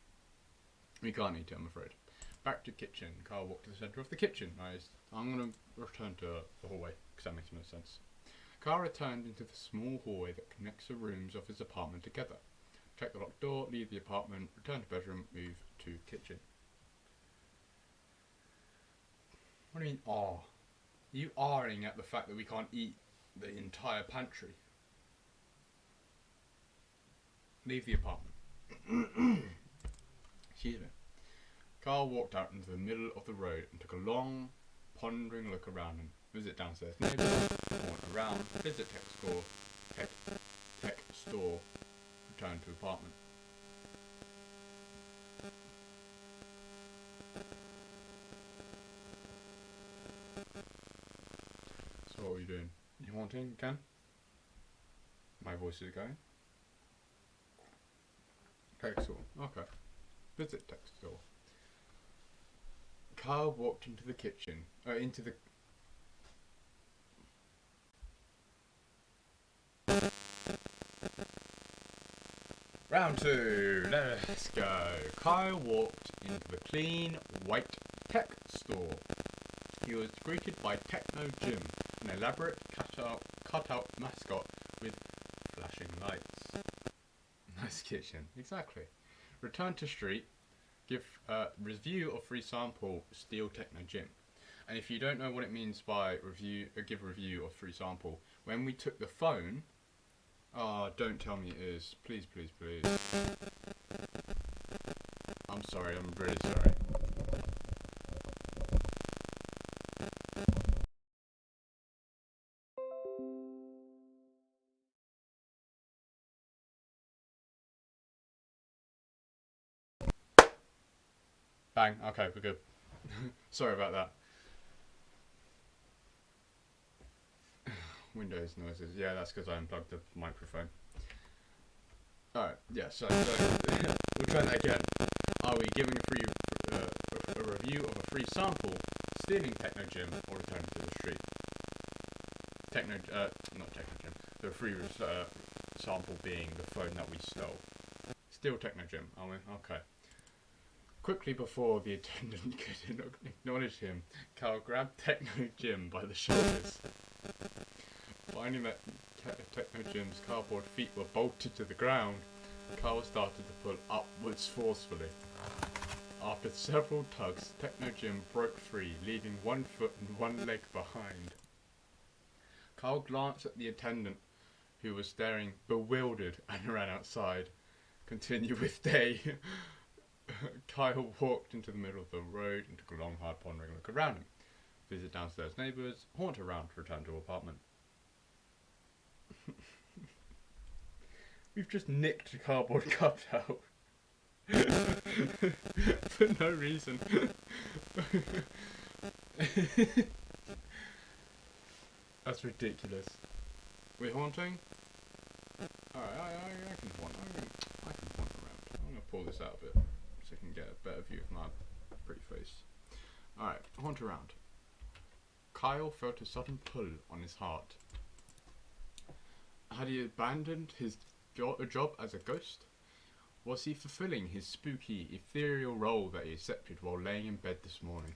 We can't eat it, I'm afraid. Back to kitchen. Carl walked to the centre of the kitchen. I'm going to return to the hallway, because that makes no sense. Carl returned into the small hallway that connects the rooms of his apartment together. Check the locked door, leave the apartment, return to bedroom, move to kitchen. What do you mean, are? You are-ing at the fact that we can't eat the entire pantry. Leave the apartment. Excuse me. Carl walked out into the middle of the road and took a long, pondering look around him. Visit downstairs neighbours, walk around, visit tech store, returned to apartment. So what are you doing? You haunting again? My voice is going. Texel. Okay. Visit Texel. Kyle walked into the kitchen. Into the... Round 2. Let's go. Kyle walked into the clean, white tech store. He was greeted by Techno Jim, an elaborate cutout mascot with flashing lights. Nice kitchen. Exactly. Return to street. Give review of free sample Steel Techno Gym. And if you don't know what it means by review, give review of free sample, when we took the phone, don't tell me it is. Please, please, please. I'm sorry. I'm really sorry. Bang. Okay, we're good. Sorry about that. Windows noises. Yeah, that's because I unplugged the microphone. Alright, yeah, so we'll try that again. Are we giving a review of a free sample, stealing Techno Gym, or returning to the street? Not Techno Gym. The free sample being the phone that we stole. Steal Techno Gym, are we? Okay. Quickly before the attendant could acknowledge him, Carl grabbed Techno Gym by the shoulders. Finding that Techno Gym's cardboard feet were bolted to the ground, Carl started to pull upwards forcefully. After several tugs, Techno Gym broke free, leaving one foot and one leg behind. Carl glanced at the attendant, who was staring bewildered, and ran outside. Continue with day. Kyle walked into the middle of the road and took a long, hard pondering look around him. Visit downstairs neighbours, haunt around to return to apartment. We've just nicked a cardboard cutout. For no reason. That's ridiculous. We're haunting? Alright, I can haunt. I can haunt around. I'm gonna pull this out a bit so I can get a better view of my pretty face. Alright, haunt around. Kyle felt a sudden pull on his heart. Had he abandoned his job as a ghost? Was he fulfilling his spooky, ethereal role that he accepted while laying in bed this morning?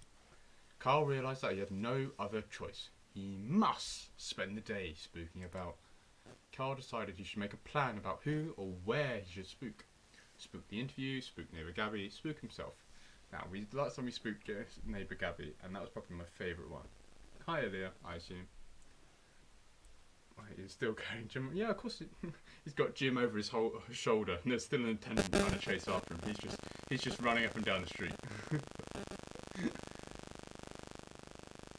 Kyle realised that he had no other choice. He must spend the day spooking about. Kyle decided he should make a plan about who or where he should spook. Spook the interview, spook neighbour Gabby, spook himself. Now, last time we spooked neighbour Gabby, and that was probably my favourite one. Hi, Leah, I assume. He's still carrying Jim. Yeah, of course. He's got Jim over his whole shoulder, and there's still an attendant trying to chase after him. He's just running up and down the street.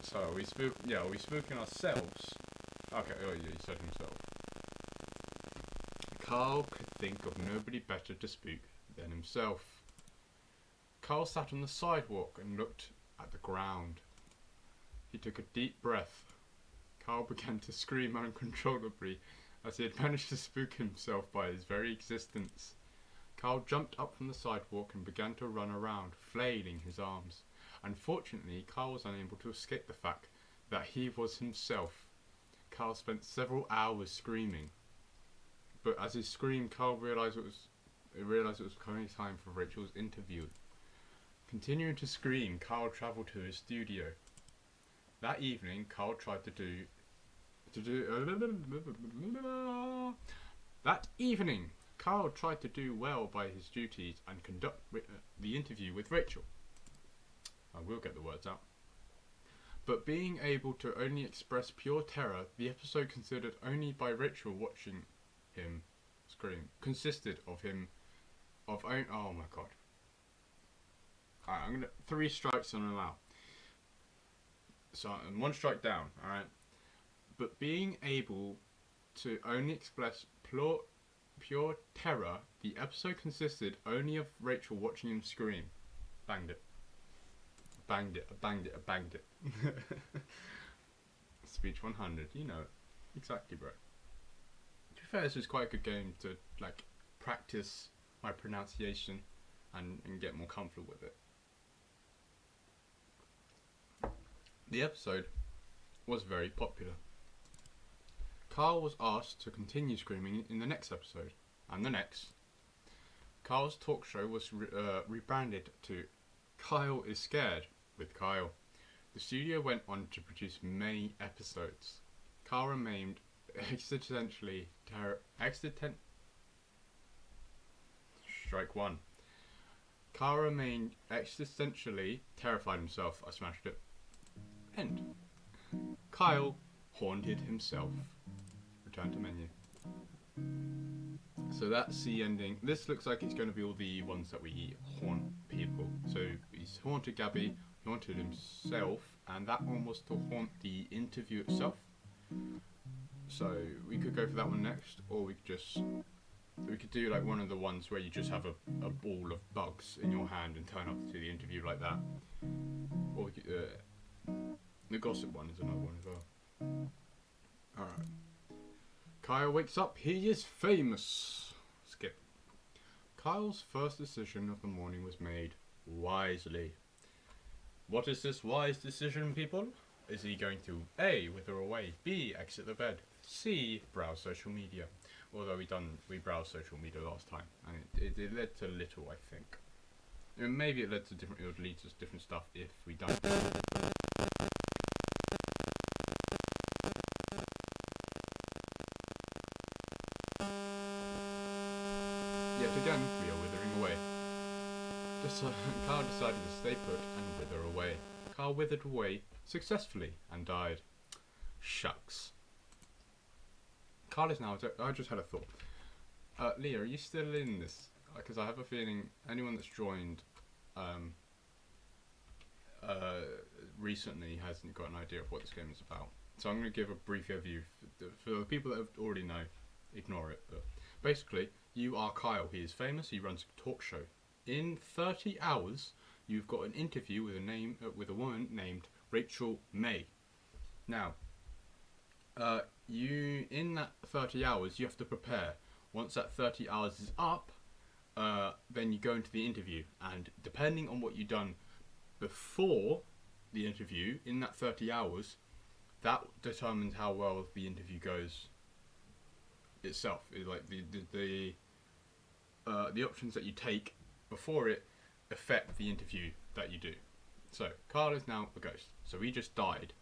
So are we spooking ourselves? Okay. Oh yeah, he said himself. Carl could think of nobody better to spook than himself. Carl sat on the sidewalk and looked at the ground. He took a deep breath. Carl began to scream uncontrollably as he had managed to spook himself by his very existence. Carl jumped up from the sidewalk and began to run around, flailing his arms. Unfortunately, Carl was unable to escape the fact that he was himself. Carl spent several hours screaming. But as he screamed, Carl realised it was coming time for Rachel's interview. Continuing to scream, Carl travelled to his studio. That evening, Carl tried to do well by his duties and conduct the interview with Rachel. I will get the words out. But being able to only express pure terror, the episode considered only by Rachel watching him scream consisted of oh my god. Alright, I'm gonna 3 strikes and allow. So and 1 strike down, alright? But being able to only express pure terror, the episode consisted only of Rachel watching him scream. Banged it. Banged it, I banged it, I banged it. Speech 100, you know it. Exactly, bro. To be fair, this is quite a good game to, like, practice my pronunciation and get more comfortable with it. The episode was very popular. Carl was asked to continue screaming in the next episode, and the next. Carl's talk show was rebranded to Kyle is Scared with Kyle. The studio went on to produce many episodes. Carl remained Strike one. Carl remained existentially terrified himself. I smashed it. End. Kyle haunted himself. Return to menu. So that's the ending. This looks like it's going to be all the ones that we haunt people. So he's haunted Gabby, he haunted himself, and that one was to haunt the interview itself. So we could go for that one next, or we could do like one of the ones where you just have a ball of bugs in your hand and turn up to the interview like that. Or we could, the gossip one is another one as well. Alright. Kyle wakes up, he is famous. Skip. Kyle's first decision of the morning was made wisely. What is this wise decision, people? Is he going to A, wither away, B, exit the bed, C, browse social media? Although we browsed social media last time, and it led to little, I think. And maybe it led to different, it would lead to different stuff if we don't. Yet again, we are withering away. Carl decided to stay put and wither away. Carl withered away successfully and died. Shucks. Carl is now. I just had a thought. Leah, are you still in this? Because I have a feeling anyone that's joined recently hasn't got an idea of what this game is about. So I'm going to give a brief overview. For the people that already know, ignore it. But basically, you are Kyle. He is famous. He runs a talk show. In 30 hours, you've got an interview with a woman named Rachel May. Now, in that 30 hours, you have to prepare. Once that 30 hours is up, then you go into the interview, and depending on what you've done before the interview, in that 30 hours, that determines how well the interview goes itself. It's like the options that you take before it affect the interview that you do. So, Carl is now a ghost, so he just died.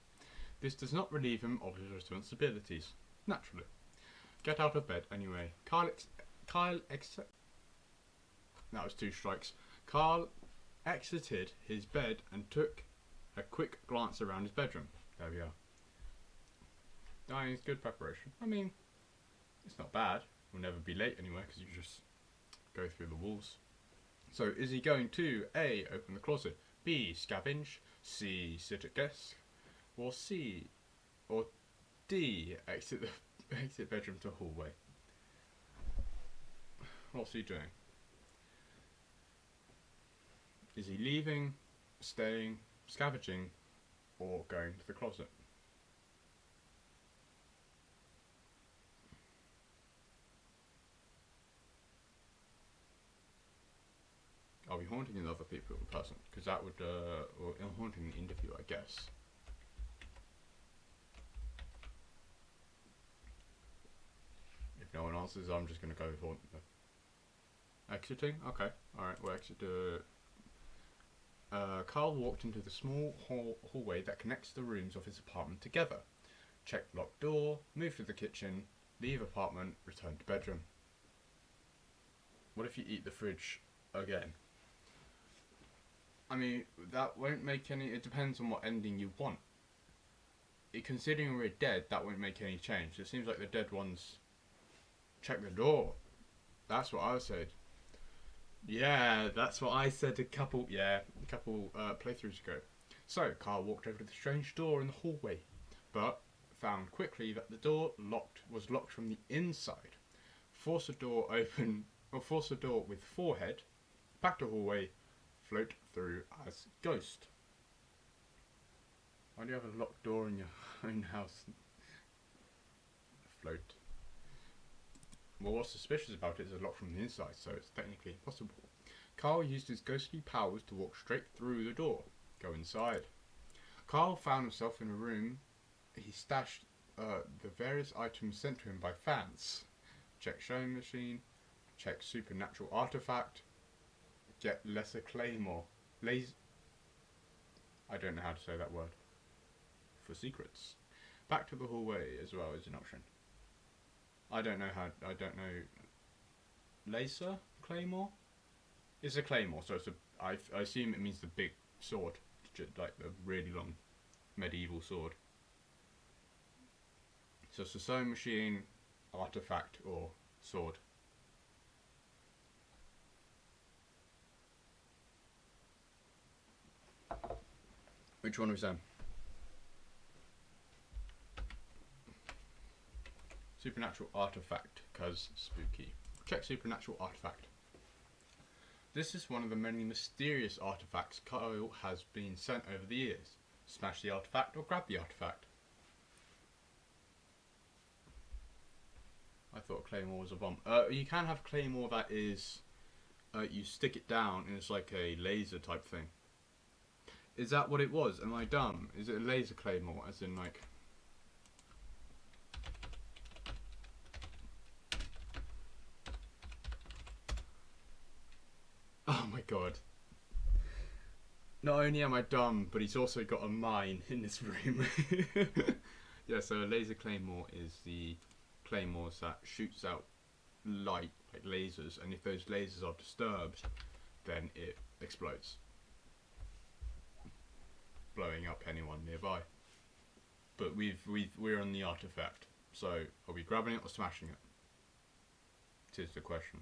This does not relieve him of his responsibilities, naturally. Get out of bed anyway. That was 2 strikes. Carl exited his bed and took a quick glance around his bedroom. There we are. Dying is good preparation. I mean, it's not bad. We'll never be late anywhere because you just go through the walls. So, is he going to A, open the closet, B, scavenge, C, sit at desk, or D, exit bedroom to hallway? What's he doing? Is he leaving, staying, scavenging, or going to the closet? Are we haunting another person? Because that would, or haunting the interview, I guess. If no one answers, I'm just going to go haunt them. Exiting? Okay. Alright, we'll exit. Carl walked into the small hallway that connects the rooms of his apartment together. Checked locked door, moved to the kitchen, leave apartment, return to bedroom. What if you eat the fridge again? I mean, that won't make any... It depends on what ending you want. Considering we're dead, that won't make any change. It seems like the dead ones check the door. That's what I said. Yeah, that's what I said a couple playthroughs ago. So, Carl walked over to the strange door in the hallway, but found quickly that the door was locked from the inside. Force a door open, or force a door with forehead. Back to hallway. Float through as ghost. Why do you have a locked door in your own house? Float. Well, what's suspicious about it is it's locked from the inside, so it's technically impossible. Carl used his ghostly powers to walk straight through the door. Go inside. Carl found himself in a room. He stashed the various items sent to him by fans. Check sewing machine. Check supernatural artifact. Get lesser claymore. I don't know how to say that word. For secrets. Back to the hallway as well is an option. I don't know. Laser claymore? It's a claymore, so it's I assume it means the big sword, like the really long medieval sword. So it's a sewing machine, artifact, or sword. Which one was that? Supernatural artifact, cause spooky. Check supernatural artifact. This is one of the many mysterious artifacts Kyle has been sent over the years. Smash the artifact or grab the artifact. I thought Claymore was a bomb. You can have Claymore that is, you stick it down and it's like a laser type thing. Is that what it was? Am I dumb? Is it a laser Claymore, as in like... Oh my god. Not only am I dumb, but he's also got a mine in this room. Yeah, so a laser Claymore is the claymores that shoots out light, like lasers, and if those lasers are disturbed, then it explodes, blowing up anyone nearby. But we're on the artifact, so are we grabbing it or smashing it? Tis the question.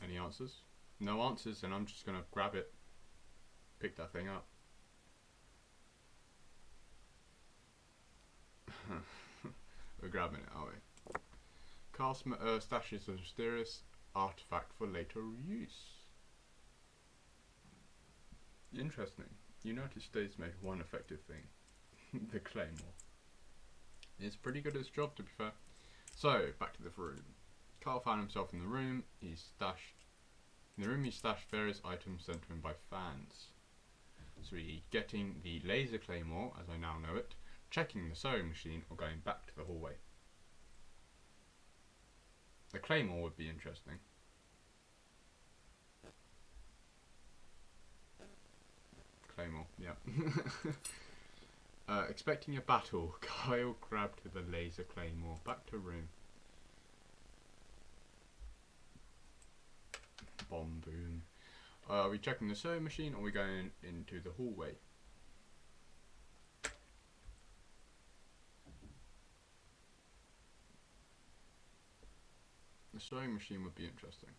Any answers? No answers, then I'm just gonna grab it, pick that thing up. We're grabbing it, are we? Carl stashes a mysterious artifact for later use. Interesting. United States make one effective thing. The Claymore. It's pretty good at its job, to be fair. So, back to the room. Carl found himself in the room. He stashed various items sent to him by fans. So he's getting the laser Claymore, as I now know it, checking the sewing machine, or going back to the hallway. The Claymore would be interesting. Claymore, yeah. Expecting a battle, Kyle grabbed the laser Claymore. Back to room. Bomb boom. Are we checking the sewing machine or are we going into the hallway? The sewing machine would be interesting.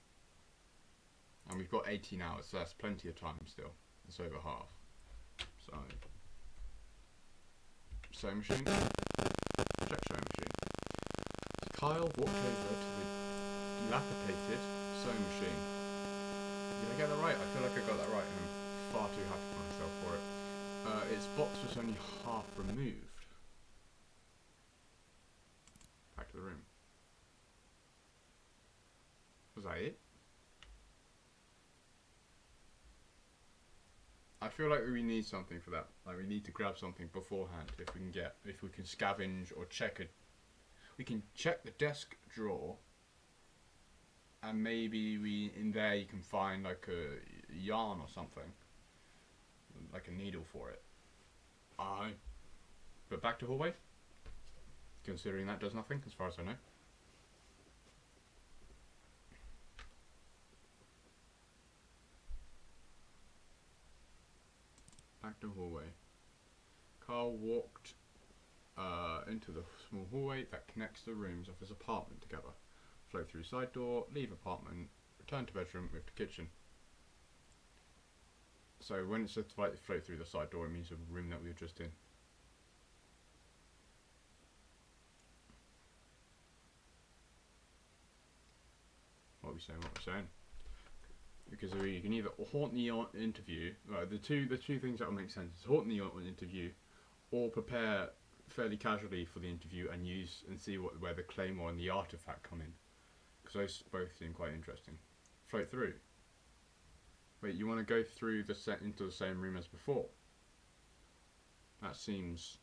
And we've got 18 hours, so that's plenty of time still. It's over half. So, sewing machine. Check sewing machine. So Kyle walked over to the dilapidated sewing machine. Did I get that right? I feel like I got that right and I'm far too happy with myself for it. Its box was only half removed. Back to the room. Was that it? I feel like we need something for that. Like we need to grab something beforehand if we can scavenge or check it. We can check the desk drawer, and maybe in there you can find like a yarn or something, like a needle for it. But back to hallway. Considering that does nothing as far as I know. Back to hallway. Carl walked into the small hallway that connects the rooms of his apartment together. float through side door, leave apartment, return to bedroom with the kitchen. So when it says float through the side door, it means the room that we were just in. What are we saying? Because you can either haunt the interview. The two things that will make sense is haunt the interview, or prepare fairly casually for the interview and see where the claymore and the artifact come in. Because those both seem quite interesting. Float through. Wait, you want to go through into the same room as before? That seems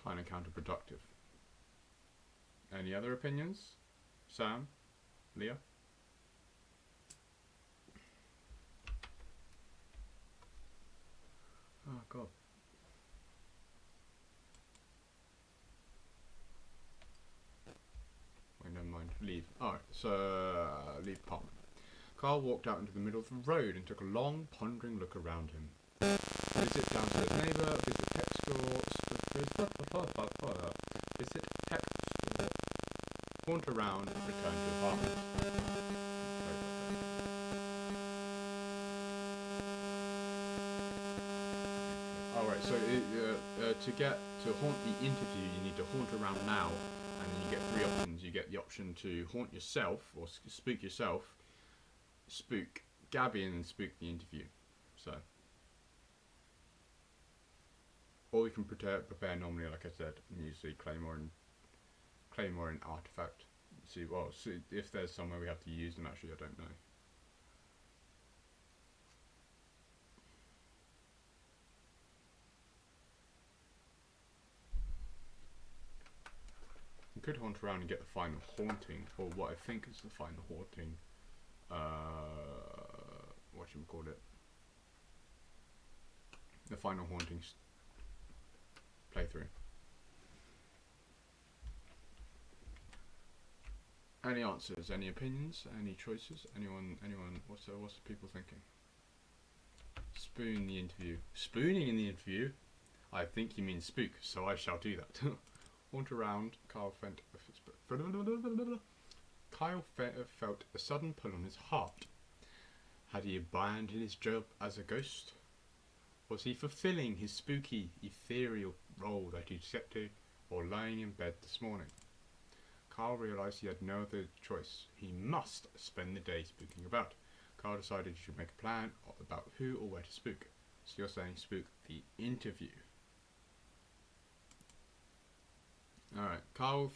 kind of counterproductive. Any other opinions? Sam? Leah? Oh god. Wait, never mind. Leave. Alright, so leave apartment. Carl walked out into the middle of the road and took a long, pondering look around him. Visit downstairs neighbour, visit tech store, visit tech store, haunt around, return to apartment. Alright, so to haunt the interview, you need to haunt around now, and then you get 3 options. You get the option to haunt yourself, or spook yourself, spook Gabby, and then spook the interview. So, or we can prepare normally, like I said, and use the claymore and artifact. See if there's somewhere we have to use them. Actually, I don't know. We could haunt around and get the final haunting, or what I think is the final haunting. Whatchamacallit? The final hauntings playthrough. Any answers? Any opinions? Any choices? Anyone? What's the people thinking? Spoon the interview. Spooning in the interview? I think you mean spook, so I shall do that. Haunt around. Kyle felt a sudden pull on his heart. Had he abandoned his job as a ghost? Was he fulfilling his spooky, ethereal role that he'd set to, or lying in bed this morning? Carl realised he had no other choice. He must spend the day spooking about. Carl decided he should make a plan about who or where to spook. So you're saying spook the interview. Alright, Carl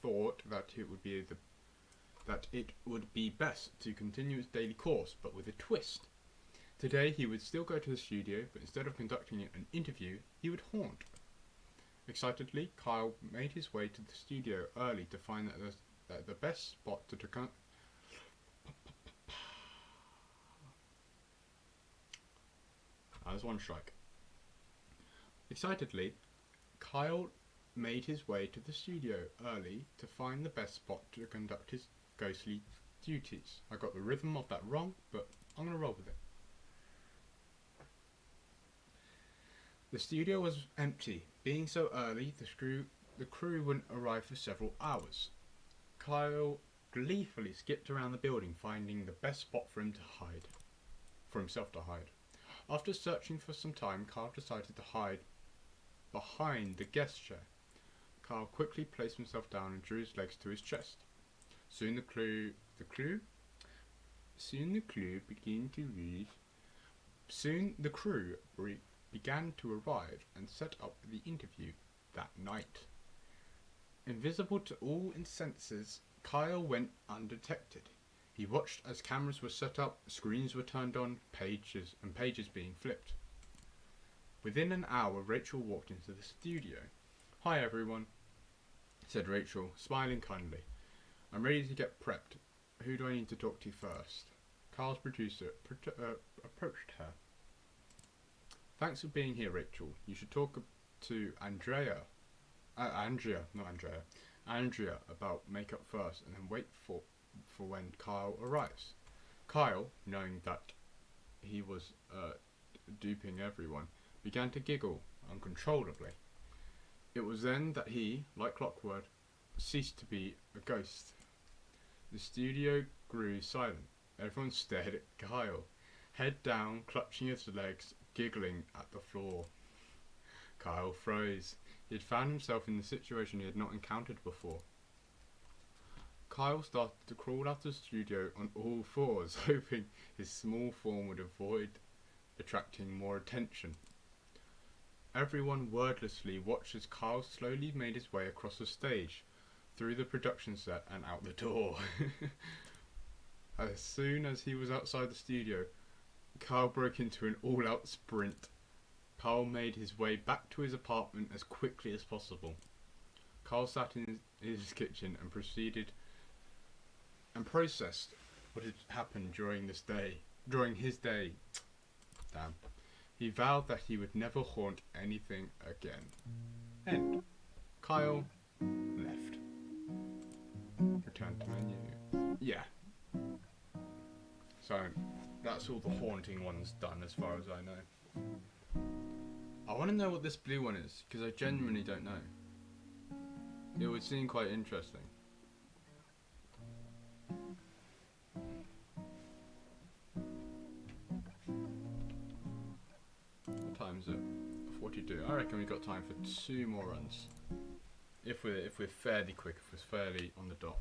thought that it would be best to continue his daily course, but with a twist. Today he would still go to the studio, but instead of conducting an interview, he would haunt. Excitedly, Kyle made his way to the studio early to find that the best spot to there's one strike. Excitedly, Kyle made his way to the studio early to find the best spot to conduct his ghostly duties. I got the rhythm of that wrong, but I'm going to roll with it. The studio was empty. Being so early, the crew wouldn't arrive for several hours. Kyle gleefully skipped around the building, finding the best spot for himself to hide. After searching for some time, Kyle decided to hide behind the guest chair. Kyle quickly placed himself down and drew his legs to his chest. Soon the crew began to arrive and set up the interview that night. Invisible to all senses, Kyle went undetected. He watched as cameras were set up, screens were turned on, pages being flipped. Within an hour, Rachel walked into the studio. "Hi everyone," said Rachel, smiling kindly. "I'm ready to get prepped. Who do I need to talk to first?" Carl's producer approached her. "Thanks for being here, Rachel. You should talk to Andrea about makeup first, and then wait for when Kyle arrives." Kyle, knowing that he was duping everyone, began to giggle uncontrollably. It was then that he, like clockwork, ceased to be a ghost. The studio grew silent. Everyone stared at Kyle, head down, clutching his legs, giggling at the floor. Kyle froze. He had found himself in a situation he had not encountered before. Kyle started to crawl out of the studio on all fours, hoping his small form would avoid attracting more attention. Everyone wordlessly watched as Kyle slowly made his way across the stage, through the production set and out the door. As soon as he was outside the studio, Kyle broke into an all-out sprint. Kyle made his way back to his apartment as quickly as possible. Kyle sat in his kitchen and processed what had happened during his day. Damn. He vowed that he would never haunt anything again. End. Kyle left. Return to menu. Yeah. So, that's all the haunting ones done as far as I know. I want to know what this blue one is, because I genuinely don't know. It would seem quite interesting. What time is it? 42. I reckon we've got time for 2 more runs. If we're fairly quick, if we're fairly on the dot.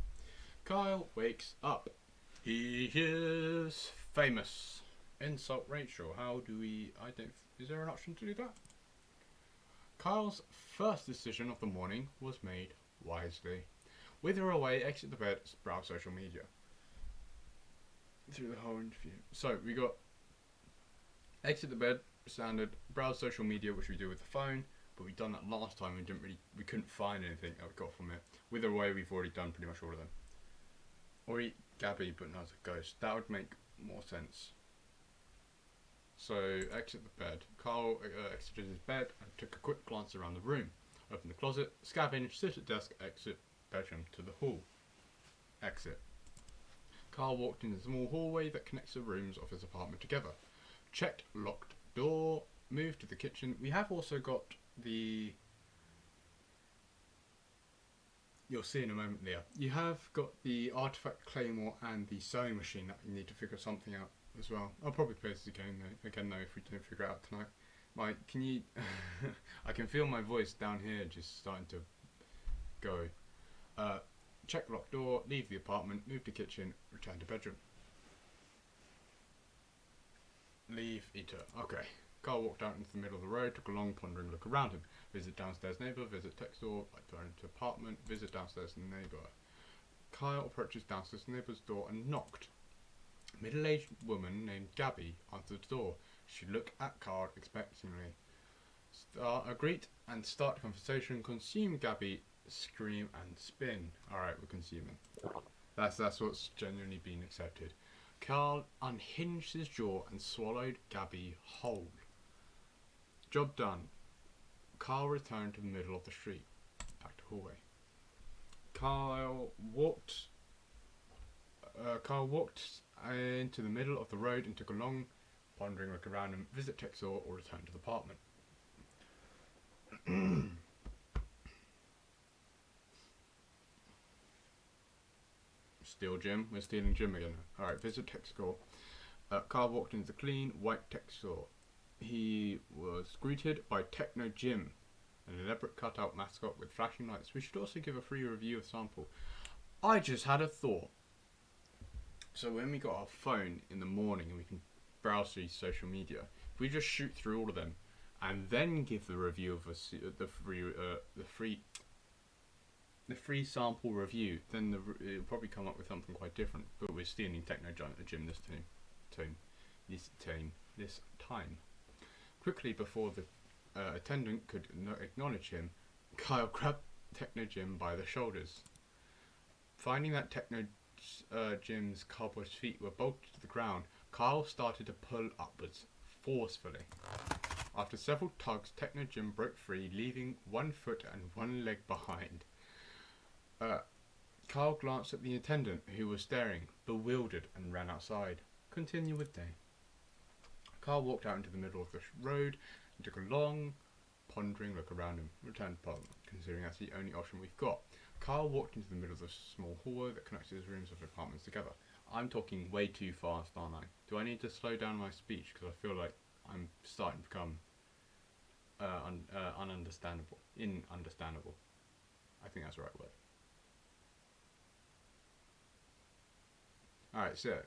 Kyle wakes up. He is famous. Insult Rachel. How do we... Is there an option to do that? Kyle's first decision of the morning was made wisely. Wither away, exit the bed, browse social media. Through the whole interview. So, we got exit the bed, standard, browse social media, which we do with the phone, but we've done that last time and we couldn't find anything that we got from it. Wither away, we've already done pretty much all of them. Or eat Gabby, but not as a ghost. That would make more sense. So, exit the bed. Kyle exited his bed and took a quick glance around the room. Open the closet, scavenge, sit at desk, exit, bedroom to the hall. Exit. Kyle walked in the small hallway that connects the rooms of his apartment together. Checked locked door, moved to the kitchen. We have also got the... You'll see in a moment, Leah. You have got the artifact claymore and the sewing machine that you need to figure something out as well. I'll probably play this again though if we don't figure it out tonight. Mike, can you... I can feel my voice down here just starting to go. Check locked door, leave the apartment, move to kitchen, return to bedroom. Leave eater. Okay. Kyle walked out into the middle of the road, took a long pondering look around him. Visit downstairs neighbour, visit text door, return to apartment, visit downstairs neighbour. Kyle approaches downstairs neighbour's door and knocked. A middle-aged woman named Gabby answered the door. She looked at Kyle expectantly. Greet and start conversation. Consume Gabby, scream and spin. Alright, we're consuming. That's what's genuinely been accepted. Kyle unhinged his jaw and swallowed Gabby whole. Job done. Kyle returned to the middle of the street. Back to hallway. Kyle walked into the middle of the road and took a long pondering look around him, visit Texor or return to the apartment. Steal Jim. We're stealing Jim again. Alright, visit Texor. Kyle walked into the clean, white Texor. He was greeted by Techno Jim, an elaborate cutout mascot with flashing lights. We should also give a free review of sample. I just had a thought. So when we got our phone in the morning and we can browse through social media, if we just shoot through all of them and then give the review of the free sample review, then it'll probably come up with something quite different. But we're stealing Techno Jim this time. Quickly before the attendant could acknowledge him, Kyle grabbed Techno Jim by the shoulders. Finding that Techno Jim's cowboy feet were bolted to the ground, Kyle started to pull upwards forcefully. After several tugs, Techno Jim broke free, leaving one foot and one leg behind. Kyle glanced at the attendant, who was staring, bewildered, and ran outside. Continue with day. Kyle walked out into the middle of the road and took a long pondering, look around and return to the apartment, considering that's the only option we've got. Carl walked into the middle of the small hallway that connects his rooms of apartments together. I'm talking way too fast, aren't I? Do I need to slow down my speech? Because I feel like I'm starting to become ununderstandable. Inunderstandable. I think that's the right word. Alright, so are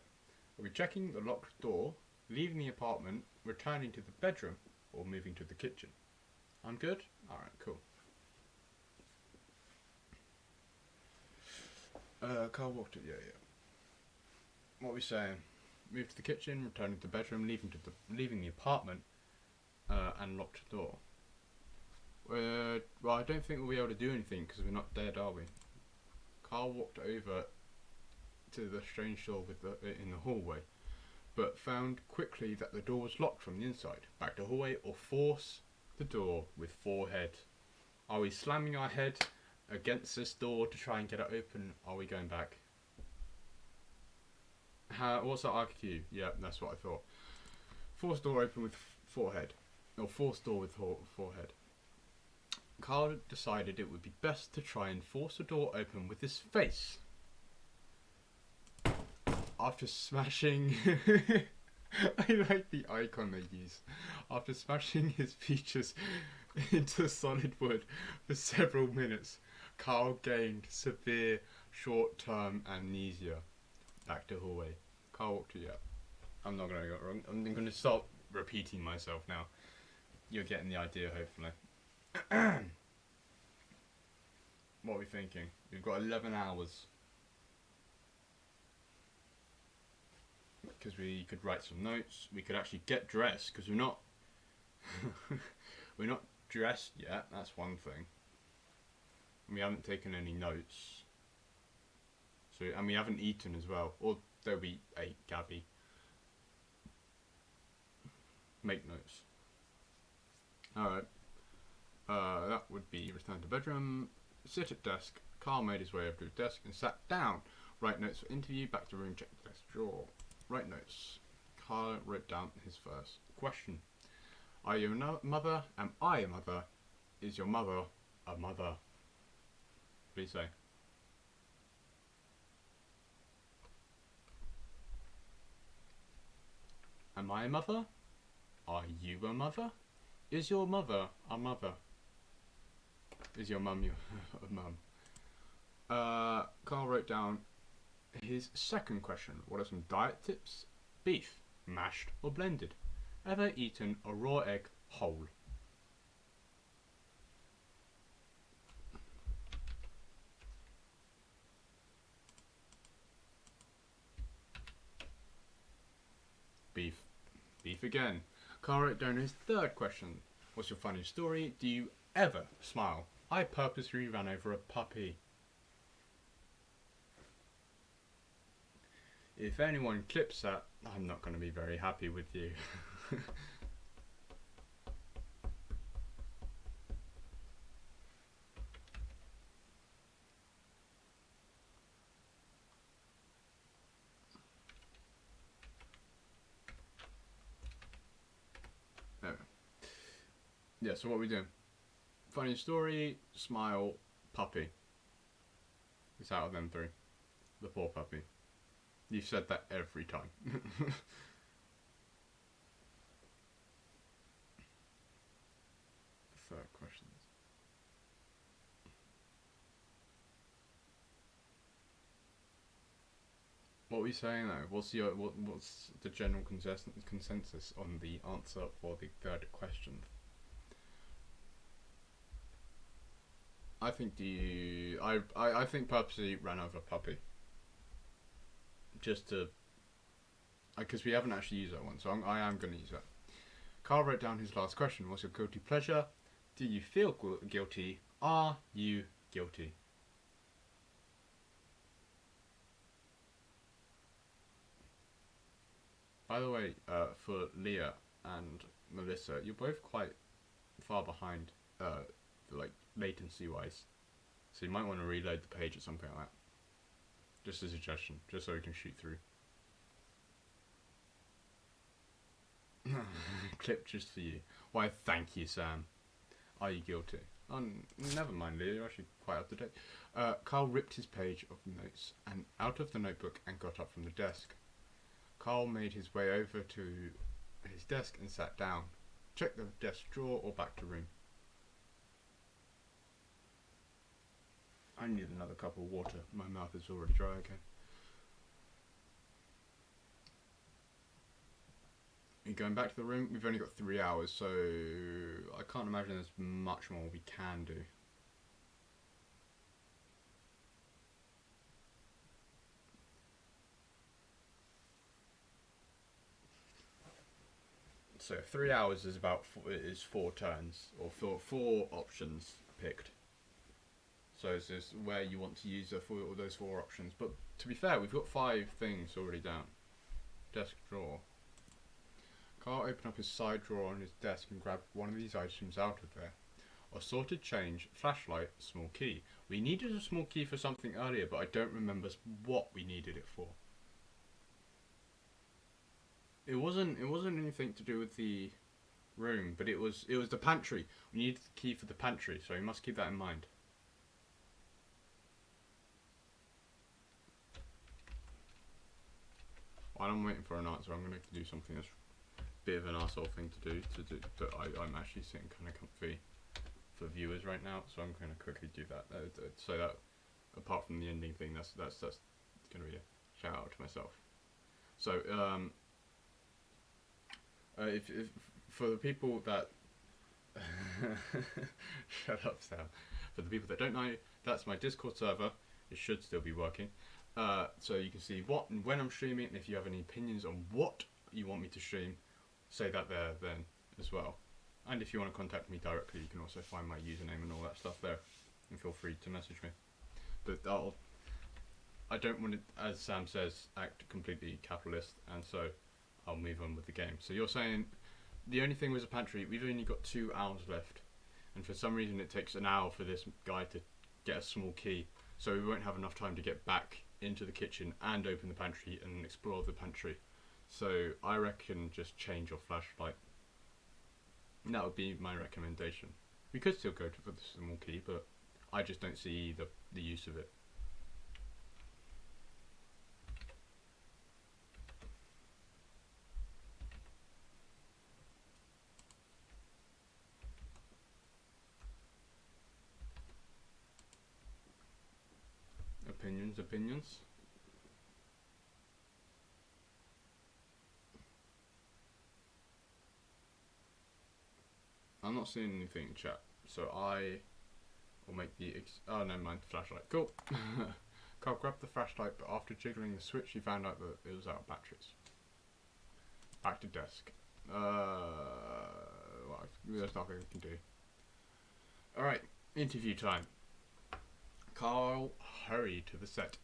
we checking the locked door, leaving the apartment, returning to the bedroom, or moving to the kitchen? I'm good? Alright, cool. Carl walked it, yeah. What are we saying? Move to the kitchen, returning to the bedroom, leaving the apartment, and locked the door. Well, I don't think we'll be able to do anything because we're not dead, are we? Carl walked over to the strange door in the hallway, but found quickly that the door was locked from the inside. Back to hallway or force the door with forehead. Are we slamming our head against this door to try and get it open? Are we going back? What's that IQ? Yeah, that's what I thought. Force door open with forehead. Or force door with forehead. Carl decided it would be best to try and force the door open with his face. After smashing... I like the icon they use. After smashing his features into solid wood for several minutes, Carl gained severe short-term amnesia. Back to hallway. Carl walked to I'm not going to get wrong. I'm going to stop repeating myself now. You're getting the idea, hopefully. What are we thinking? We've got 11 hours. Because we could write some notes. We could actually get dressed, because we're not... we're not dressed yet, that's one thing. And we haven't taken any notes. So, and we haven't eaten as well. Although we ate, Gabby. Make notes. Alright. That would be return to bedroom. Sit at desk. Carl made his way over to his desk and sat down. Write notes for interview. Back to room. Check the desk drawer. Write notes. Carl wrote down his first question. Are you a mother? Am I a mother? Is your mother a mother? What do you say? Am I a mother? Are you a mother? Is your mother a mother? Is your mum a mum? Carl wrote down his second question. What are some diet tips? Beef, mashed or blended? Ever eaten a raw egg whole? Beef. Beef again. Carl wrote down his third question. What's your funny story? Do you ever smile? I purposely ran over a puppy. If anyone clips that, I'm not going to be very happy with you. Anyway. Yeah, so what are we doing? Funny story, smile, puppy. It's out of them three. The poor puppy. You've said that every time. Third questions. What are we saying though? What's the general consensus on the answer for the third question? I think I think purposely ran over a puppy. Just to, because we haven't actually used that one, so I am going to use that. Carl wrote down his last question. What's your guilty pleasure? Do you feel guilty? Are you guilty? By the way, for Leah and Melissa, you're both quite far behind, like latency wise. So you might want to reload the page or something like that. Just a suggestion, just so we can shoot through. Clip just for you. Why, thank you, Sam. Are you guilty? Oh, never mind, Leah, you're actually quite up to date. Carl ripped his page of notes and out of the notebook and got up from the desk. Carl made his way over to his desk and sat down. Check the desk drawer or back to room. I need another cup of water. My mouth is already dry again. You're going back to the room? We've only got 3 hours, so I can't imagine there's much more we can do. So 3 hours is about is 4 turns, or four options picked. So it's just where you want to use those 4 options. But to be fair, we've got 5 things already down. Desk drawer. Carl opened up his side drawer on his desk and grabbed one of these items out of there. Assorted change, flashlight, small key. We needed a small key for something earlier, but I don't remember what we needed it for. It wasn't anything to do with the room, but it was the pantry. We needed the key for the pantry, so you must keep that in mind. While I'm waiting for an answer, I'm going to do something that's a bit of an arsehole thing to do, but I'm actually sitting kind of comfy for viewers right now, so I'm going to quickly do that. So that, apart from the ending thing, that's going to be a shout out to myself. So, if for the people that shut up, Sam. For the people that don't know, that's my Discord server. It should still be working. So you can see what and when I'm streaming, and if you have any opinions on what you want me to stream, say that there then as well. And if you want to contact me directly, you can also find my username and all that stuff there, and feel free to message me. But I don't want to, as Sam says, act completely capitalist, and so I'll move on with the game. So you're saying the only thing was a pantry. We've only got 2 hours left, and for some reason it takes an hour for this guy to get a small key, so we won't have enough time to get back into the kitchen and open the pantry and explore the pantry. So I reckon just change your flashlight. And that would be my recommendation. We could still go for the small key, but I just don't see the use of it. Opinions. I'm not seeing anything in chat, so I will make the oh, never mind, flashlight. Cool. Carl grabbed the flashlight, but after jiggling the switch, he found out that it was out of batteries. Back to desk. Well, there's nothing we can do. Alright, interview time. Carl hurried to the set.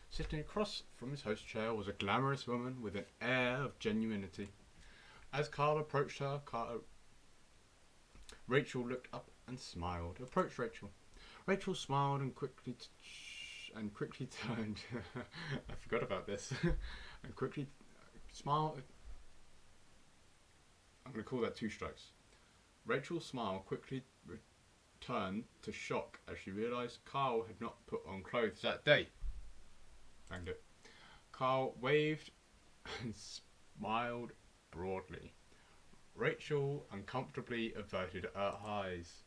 Sitting across from his host chair was a glamorous woman with an air of genuinity. As Carl approached her, Rachel looked up and smiled. Approached Rachel. Rachel smiled and quickly turned. I forgot about this. And quickly smiled. I'm going to call that 2 strikes. Rachel's smile quickly returned to shock as she realised Carl had not put on clothes that day. Banged it. Carl waved and smiled broadly. Rachel uncomfortably averted her eyes.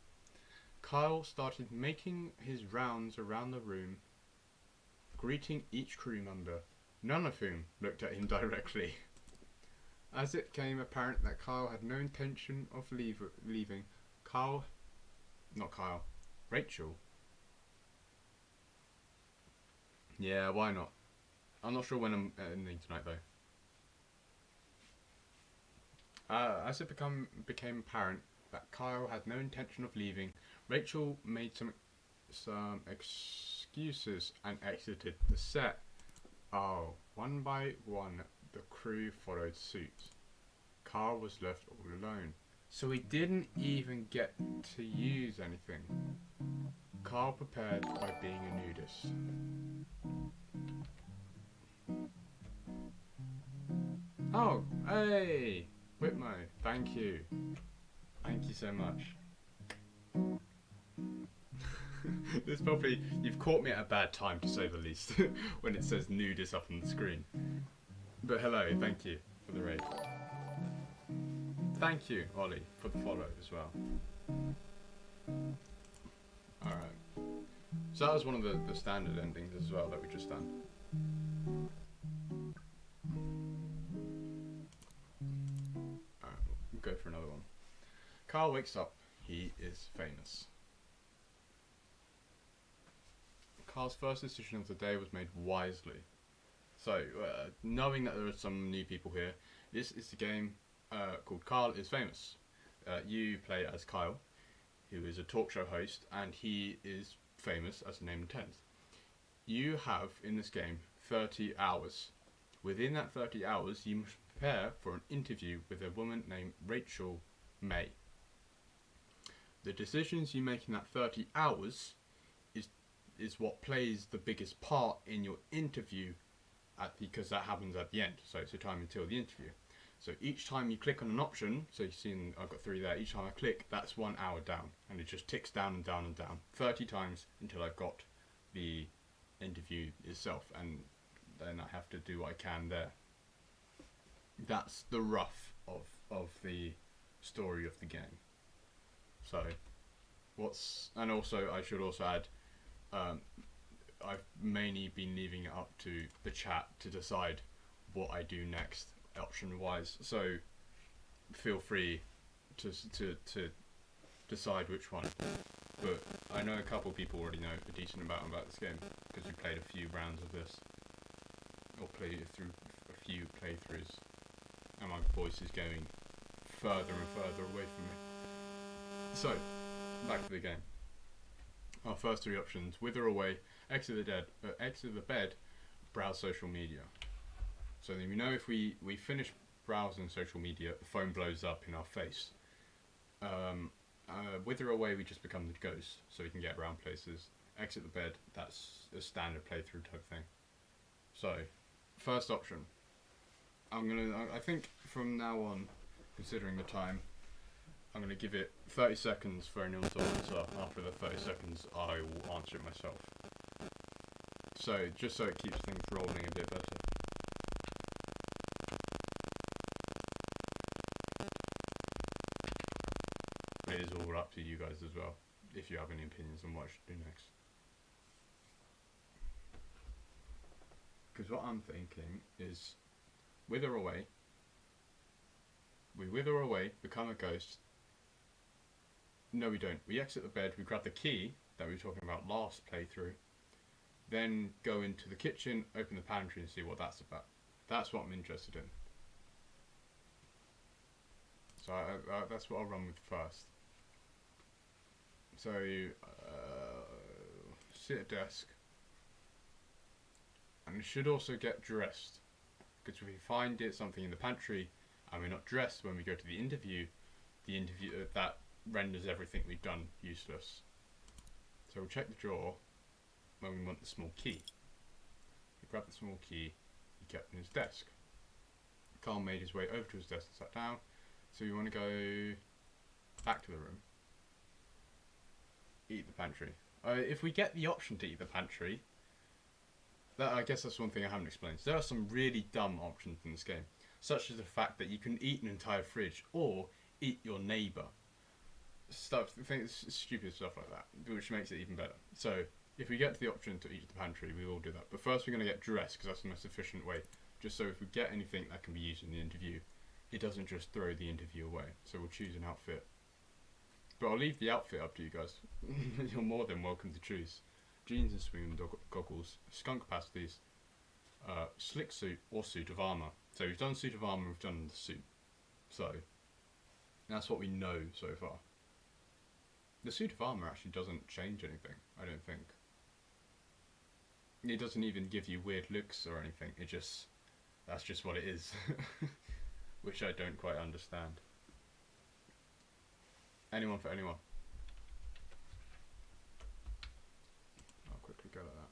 Kyle started making his rounds around the room, greeting each crew member, none of whom looked at him directly. As it became apparent that Kyle had no intention of leaving, Rachel. Yeah, why not? I'm not sure when I'm ending tonight though. As it became apparent that Kyle had no intention of leaving, Rachel made some excuses and exited the set. Oh, one by one, the crew followed suit. Kyle was left all alone, so he didn't even get to use anything. Kyle prepared by being a nudist. Oh, hey! Whitmo, thank you. Thank you so much. This probably, you've caught me at a bad time to say the least, when it says nude is up on the screen. But hello, thank you for the raid. Thank you, Ollie, for the follow as well. Alright. So that was one of the standard endings as well that we just done. Alright, we'll go for another one. Carl wakes up. He is famous. Carl's first decision of the day was made wisely. So, knowing that there are some new people here, this is the game called Carl is Famous. You play as Kyle, who is a talk show host, and he is famous, as the name intends. You have, in this game, 30 hours. Within that 30 hours, you must prepare for an interview with a woman named Rachel May. The decisions you make in that 30 hours is what plays the biggest part in your interview, because that happens at the end. So it's the time until the interview. So each time you click on an option, so you've seen I've got 3 there, each time I click, that's 1 hour down, and it just ticks down and down and down 30 times until I've got the interview itself, and then I have to do what I can there. That's the rough of the story of the game. So and also I should also add, I've mainly been leaving it up to the chat to decide what I do next, option wise. So feel free to decide which one. But I know a couple of people already know a decent amount about this game because we played a few rounds of this, or played through a few playthroughs, and my voice is going further and further away from me. So back to the game. Our first 3 options: wither away, exit the bed, browse social media. So then we know if we finish browsing social media, the phone blows up in our face. Wither away, we just become the ghost, so we can get around places. Exit the bed, that's a standard playthrough type thing. So, first option. I think from now on, considering the time, I'm going to give it 30 seconds for anyone to answer. After the 30 seconds, I will answer it myself. So, just so it keeps things rolling a bit better. It is all up to you guys as well, if you have any opinions on what I should do next. Because what I'm thinking is, wither away. We wither away, become a ghost. No, we don't. We exit the bed, we grab the key that we were talking about last playthrough, then go into the kitchen, open the pantry and see what that's about. That's what I'm interested in. So that's what I'll run with first. So, sit at desk, and we should also get dressed, because if we find something in the pantry and we're not dressed when we go to the interview that renders everything we've done useless. So we'll check the drawer when we want the small key. He grabbed the small key, he kept in his desk. Carl made his way over to his desk and sat down. So we want to go back to the room. Eat the pantry. If we get the option to eat the pantry, I guess that's one thing I haven't explained. So there are some really dumb options in this game, such as the fact that you can eat an entire fridge or eat your neighbour. Stupid stuff like that, which makes it even better. So if we get the option to eat the pantry, we will do that. But first we're going to get dressed, because that's the most efficient way. Just so if we get anything that can be used in the interview, it doesn't just throw the interview away. So we'll choose an outfit. But I'll leave the outfit up to you guys. You're more than welcome to choose. Jeans and swim goggles, skunk pasties, slick suit or suit of armour. So we've done suit of armour, we've done the suit. So that's what we know so far. The suit of armour actually doesn't change anything, I don't think. It doesn't even give you weird looks or anything, that's just what it is. Which I don't quite understand. Anyone for anyone? I'll quickly go like that.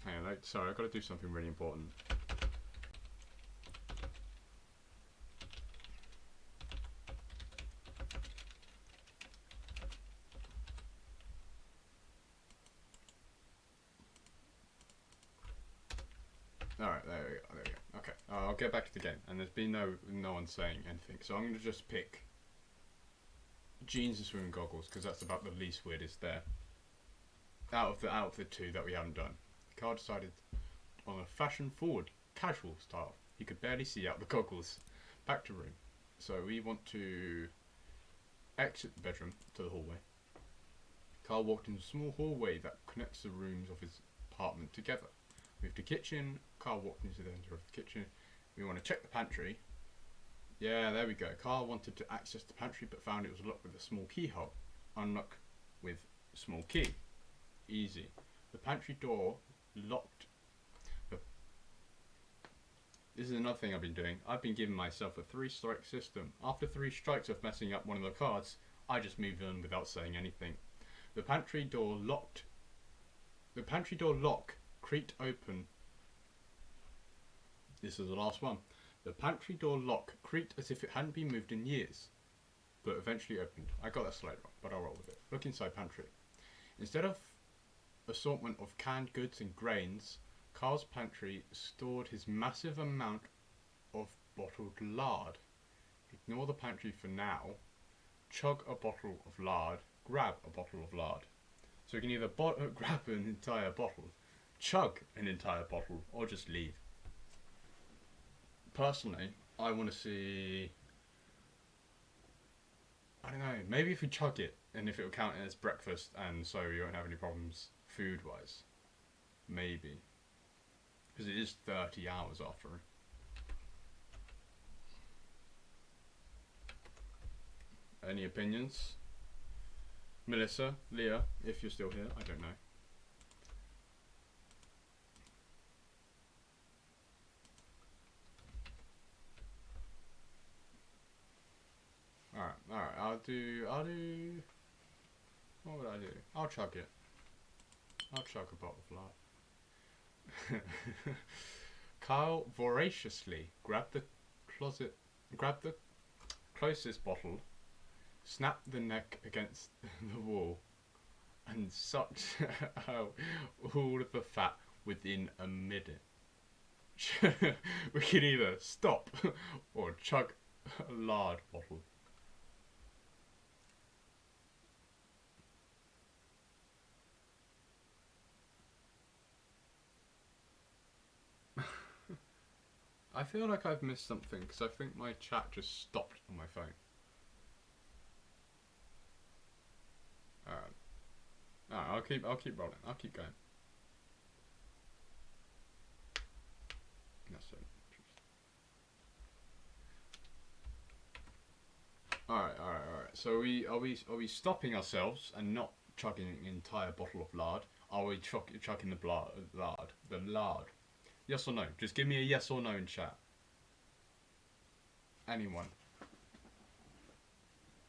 Hey, hello. wait. Sorry, I've got to do something really important. Alright, there we go. Okay, I'll get back to the game. And there's been no one saying anything. So I'm going to just pick jeans and swimming goggles, because that's about the least weirdest there. Out of the two that we haven't done. Carl decided on a fashion-forward, casual style. He could barely see out the goggles. Back to room. So we want to exit the bedroom to the hallway. Carl walked into a small hallway that connects the rooms of his apartment together. Move to kitchen. Carl walked into the center of the kitchen. We want to check the pantry. Yeah, there we go. Carl wanted to access the pantry but found it was locked with a small keyhole. Unlock with small key. Easy. The pantry door locked. This is another thing I've been doing. I've been giving myself a 3-strike system. After 3 strikes of messing up one of the cards, I just move on without saying anything. The pantry door locked. The pantry door lock creaked open. This is the last one. The pantry door lock creaked as if it hadn't been moved in years, but eventually opened. I got that slightly wrong, but I'll roll with it. Look inside pantry. Instead of assortment of canned goods and grains, Carl's pantry stored his massive amount of bottled lard. Ignore the pantry for now. Chug a bottle of lard. Grab a bottle of lard. So you can either grab an entire bottle, chug an entire bottle, or just leave. Personally, I want to see... I don't know, maybe if we chug it, and if it will count as breakfast, and so you won't have any problems food-wise. Maybe. Because it is 30 hours after. Any opinions? Melissa, Leah, if you're still here, I don't know. Alright, I'll do, what would I do? I'll chug it. I'll chug a bottle of lard. Kyle voraciously grabbed the closest bottle, snapped the neck against the wall, and sucked out all of the fat within a minute. We can either stop or chug a lard bottle. I feel like I've missed something because I think my chat just stopped on my phone. Alright, I'll keep rolling. I'll keep going. That's it. Alright. So are we stopping ourselves and not chugging an entire bottle of lard? Are we chugging the lard? The lard. Yes or no? Just give me a yes or no in chat. Anyone.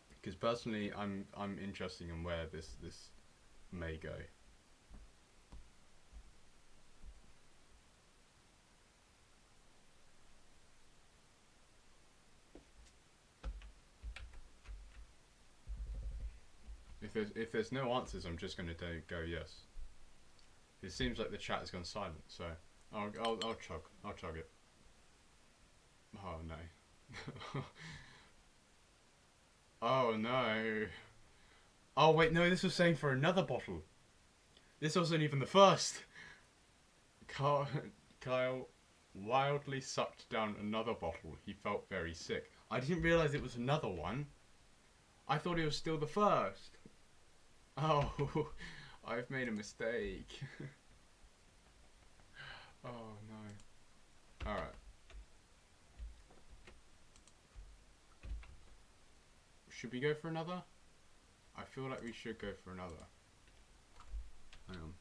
Because personally, I'm interested in where this may go. If there's no answers, I'm just gonna go yes. It seems like the chat has gone silent, so I'll chug it. Oh no. Oh no. Oh wait, no, this was saying for another bottle. This wasn't even the first. Kyle wildly sucked down another bottle. He felt very sick. I didn't realise it was another one. I thought it was still the first. Oh, I've made a mistake. Oh no. Alright. Should we go for another? I feel like we should go for another. Hang on.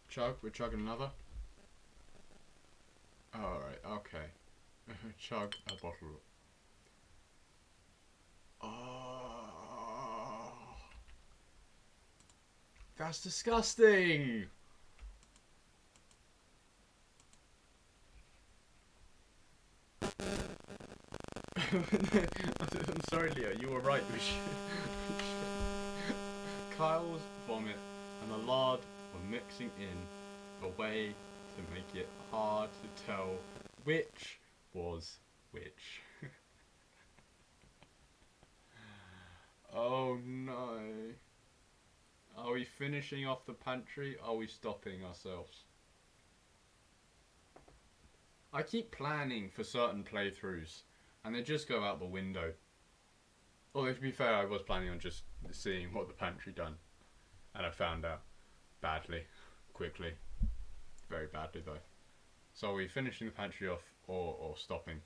Chug, we're chugging another. Alright, okay. Chug a bottle. That's disgusting! I'm sorry, Leo, you were right. Kyle's vomit and the lard were mixing in a way to make it hard to tell which was which. Oh no. Are we finishing off the pantry? Are we stopping ourselves? I keep planning for certain playthroughs and they just go out the window. Although to be fair, I was planning on just seeing what the pantry done. And I found out badly, quickly. Very badly though. So are we finishing the pantry off or stopping?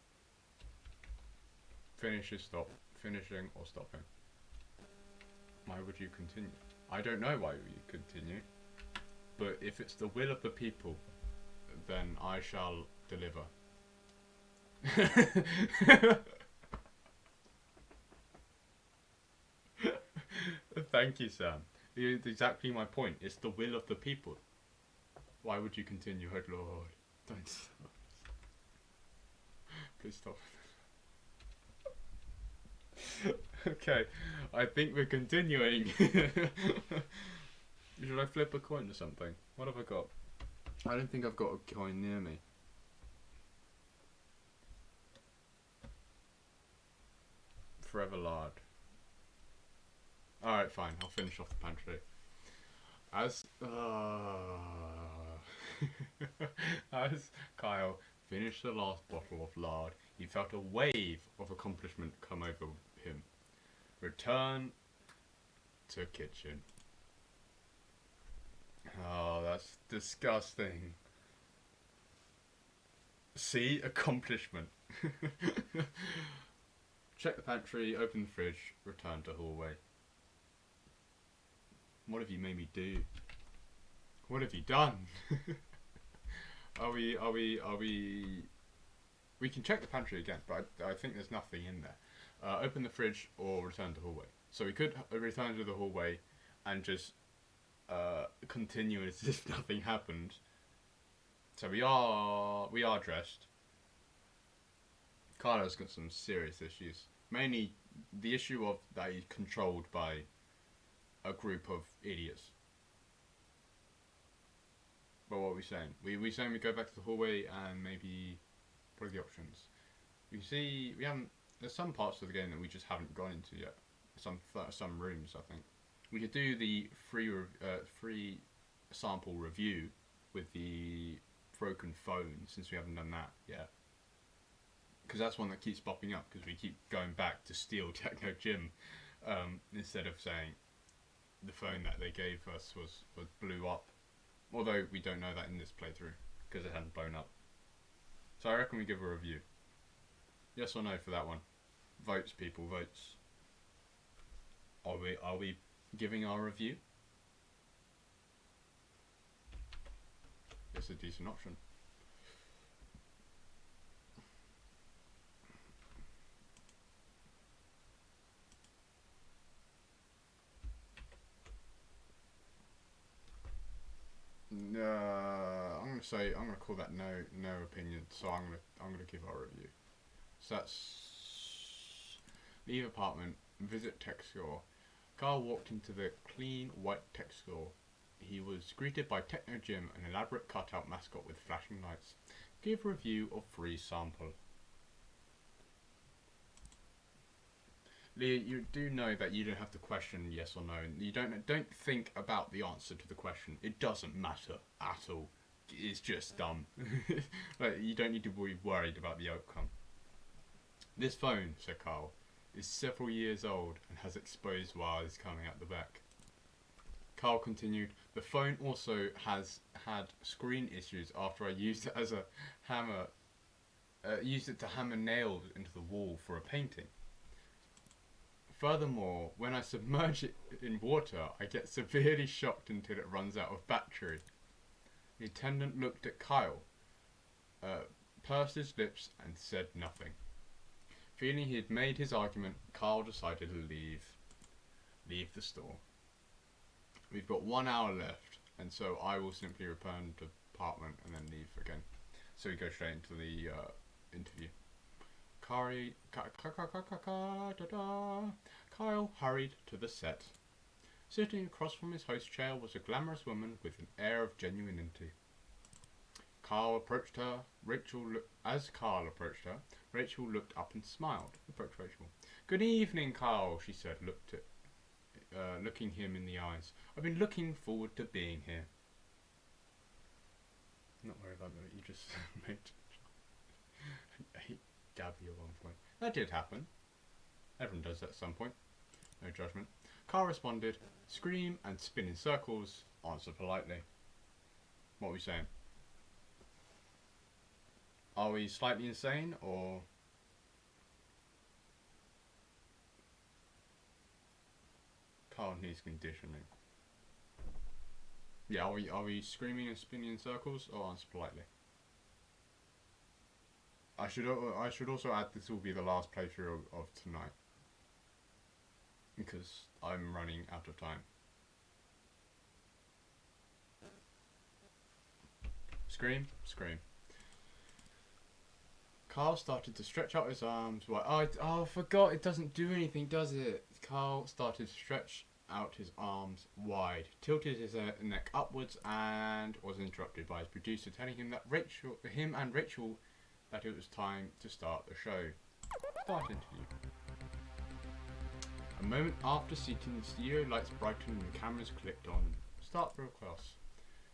Finish is stop. Finishing or stopping? Why would you continue? I don't know why you continue. But if it's the will of the people, then I shall deliver. Thank you, Sam. It's exactly my point. It's the will of the people. Why would you continue? Oh Lord, don't stop. Please stop. Okay, I think we're continuing. Should I flip a coin or something? What have I got? I don't think I've got a coin near me. Forever lard. Alright, fine. I'll finish off the pantry. As Kyle finished the last bottle of lard, he felt a wave of accomplishment come over him. Return to kitchen. Oh, that's disgusting. See? Accomplishment. Check the pantry, open the fridge, return to hallway. What have you made me do? What have you done? We can check the pantry again, but I think there's nothing in there. Open the fridge or return to hallway. So we could return to the hallway and just continue as if nothing happened. So we are dressed. Carlo's got some serious issues. Mainly the issue of that he's controlled by a group of idiots. But what are we saying? We saying we go back to the hallway and maybe what are the options? We see we haven't. There's some parts of the game that we just haven't gone into yet. Some rooms, I think. We could do the free sample review with the broken phone since we haven't done that yet. Because that's one that keeps popping up because we keep going back to steal Techno Gym instead of saying the phone that they gave us was blew up. Although we don't know that in this playthrough because it hadn't blown up. So I reckon we give a review. Yes or no for that one? Votes, people, votes. Are we giving our review? It's a decent option. I'm gonna call that no opinion. So I'm gonna give our review. So that's leave apartment, visit tech store. Carl walked into the clean white tech store. He was greeted by Techno Jim, an elaborate cutout mascot with flashing lights. Give review of free sample. Leah, you do know that you don't have to question yes or no. You don't think about the answer to the question. It doesn't matter at all. It's just dumb. Like, you don't need to be worried about the outcome. This phone, said Carl, is several years old and has exposed wires coming out the back. Carl continued, the phone also has had screen issues after I used it as a hammer, used it to hammer nails into the wall for a painting. Furthermore, when I submerge it in water, I get severely shocked until it runs out of battery. The attendant looked at Kyle, pursed his lips and said nothing. Feeling he had made his argument, Kyle decided to leave the store. We've got 1 hour left, and so I will simply return to the apartment and then leave again. So we go straight into the interview. Kyle hurried to the set. Sitting across from his host chair was a glamorous woman with an air of genuinity. Carl approached her. As Carl approached her, Rachel looked up and smiled. Approached Rachel. "Good evening, Carl," she said, looking him in the eyes. "I've been looking forward to being here." I'm not worried about that. You just made Gabby at one point. That did happen. Everyone does that at some point. No judgment. Carl responded, "Scream and spin in circles." Answer politely. What are we saying? Are we slightly insane, or Carl needs conditioning? Yeah, are we screaming and spinning in circles, or answer politely? I should also add this will be the last playthrough of tonight, because I'm running out of time. Scream, scream. Carl started to stretch out his arms. I forgot, it doesn't do anything, does it? Carl started to stretch out his arms wide, tilted his neck upwards, and was interrupted by his producer telling him that Rachel, that it was time to start the show. Start interview. A moment after seating, the studio lights brightened and the cameras clicked on. Start broadcast.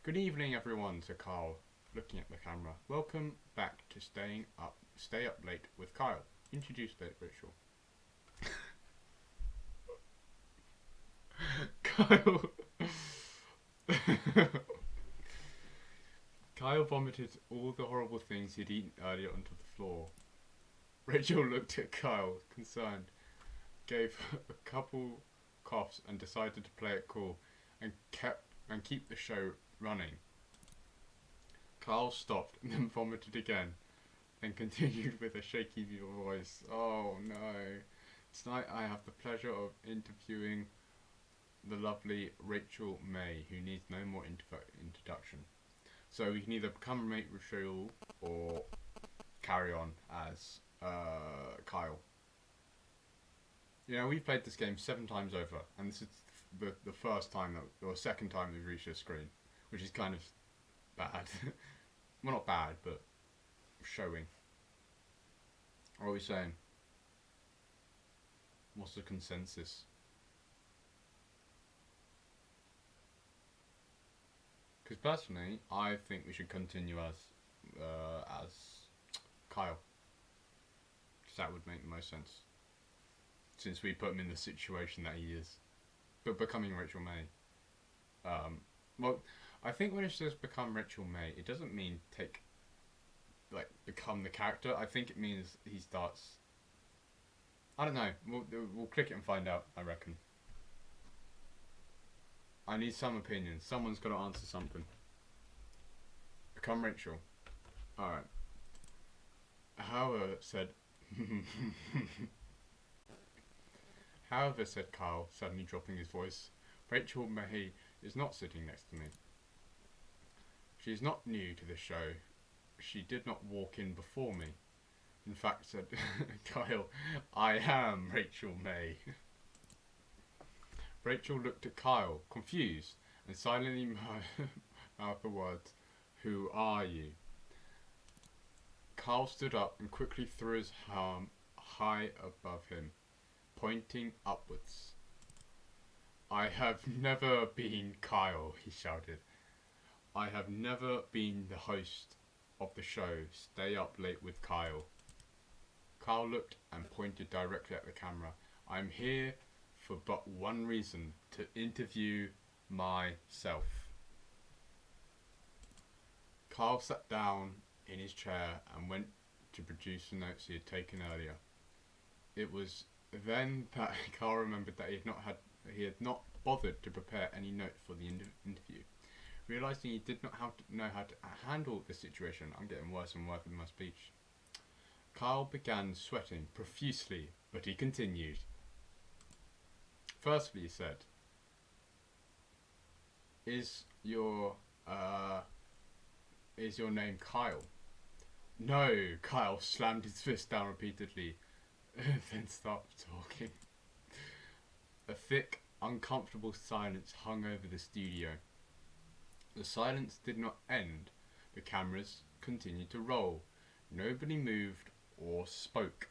"Good evening, everyone," said Carl, looking at the camera. "Welcome back to Stay Up Late with Kyle." Introduced Rachel. Kyle. Kyle vomited all the horrible things he'd eaten earlier onto the floor. Rachel looked at Kyle, concerned, gave a couple coughs, and decided to play it cool and keep the show running. Carl stopped and then vomited again, then continued with a shaky voice. "Oh no. Tonight I have the pleasure of interviewing the lovely Rachel May, who needs no more introduction. So we can either become Rachel or carry on as Kyle." You know, we've played this game 7 times over, and this is the first time or second time we've reached this screen, which is kind of bad. Well, not bad, but showing. What are we saying? What's the consensus? Because personally, I think we should continue as Kyle. Because that would make the most sense. Since we put him in the situation that he is. But becoming Rachel May. Well, I think when it says become Rachel May, it doesn't mean become the character. I think it means he starts... I don't know. We'll click it and find out, I reckon. I need some opinion. Someone's got to answer something. Become Rachel. Alright. However, said Carl, suddenly dropping his voice, "Rachel May is not sitting next to me. She is not new to this show. She did not walk in before me. In fact," said Kyle, "I am Rachel May." Rachel looked at Kyle, confused, and silently mouthed the words, "Who are you?" Kyle stood up and quickly threw his arm high above him, pointing upwards. "I have never been Kyle," he shouted. "I have never been the host of the show Stay Up Late with Kyle." Kyle looked and pointed directly at the camera. "I'm here for but one reason, to interview myself." Kyle sat down in his chair and went to produce the notes he had taken earlier. It was then that Kyle remembered that he had not bothered to prepare any notes for the interview. Realising he did not know how to handle the situation, I'm getting worse and worse with my speech. Kyle began sweating profusely, but he continued. "Firstly," he said, Is your name Kyle? No, Kyle slammed his fist down repeatedly, then stopped talking. A thick, uncomfortable silence hung over the studio. The silence did not end. The cameras continued to roll. Nobody moved or spoke.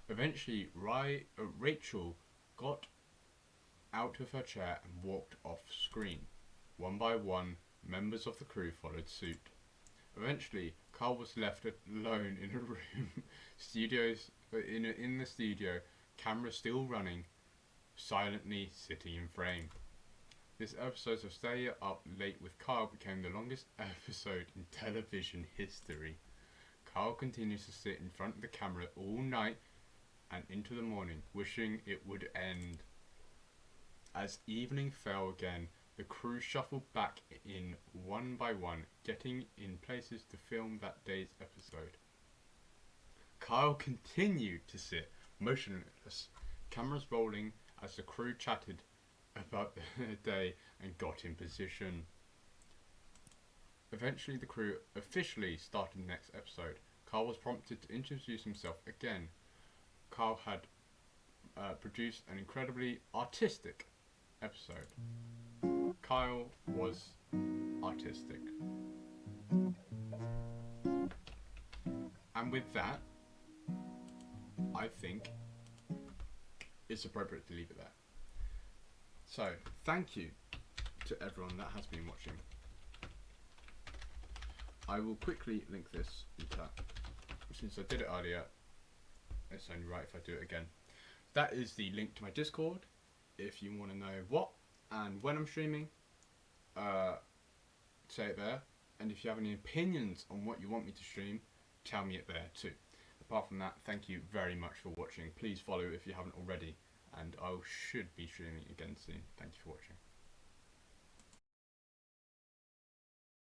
Eventually, Rachel got out of her chair and walked off screen. One by one, members of the crew followed suit. Eventually, Carl was left alone in a room. In the studio, camera still running, silently sitting in frame. This episode of Stay Up Late with Kyle became the longest episode in television history. Kyle continues to sit in front of the camera all night and into the morning, wishing it would end. As evening fell again, the crew shuffled back in one by one, getting in places to film that day's episode. Kyle continued to sit motionless, cameras rolling as the crew chatted about the day and got in position. Eventually the crew officially started the next episode. Kyle was prompted to introduce himself again. Kyle had produced an incredibly artistic episode. Kyle was artistic. And with that, I think it's appropriate to leave it there. So, thank you to everyone that has been watching. I will quickly link this in chat. Since I did it earlier, it's only right if I do it again. That is the link to my Discord. If you want to know what and when I'm streaming, say it there. And if you have any opinions on what you want me to stream, tell me it there too. Apart from that, thank you very much for watching. Please follow if you haven't already, and I should be streaming again soon. Thank you for watching.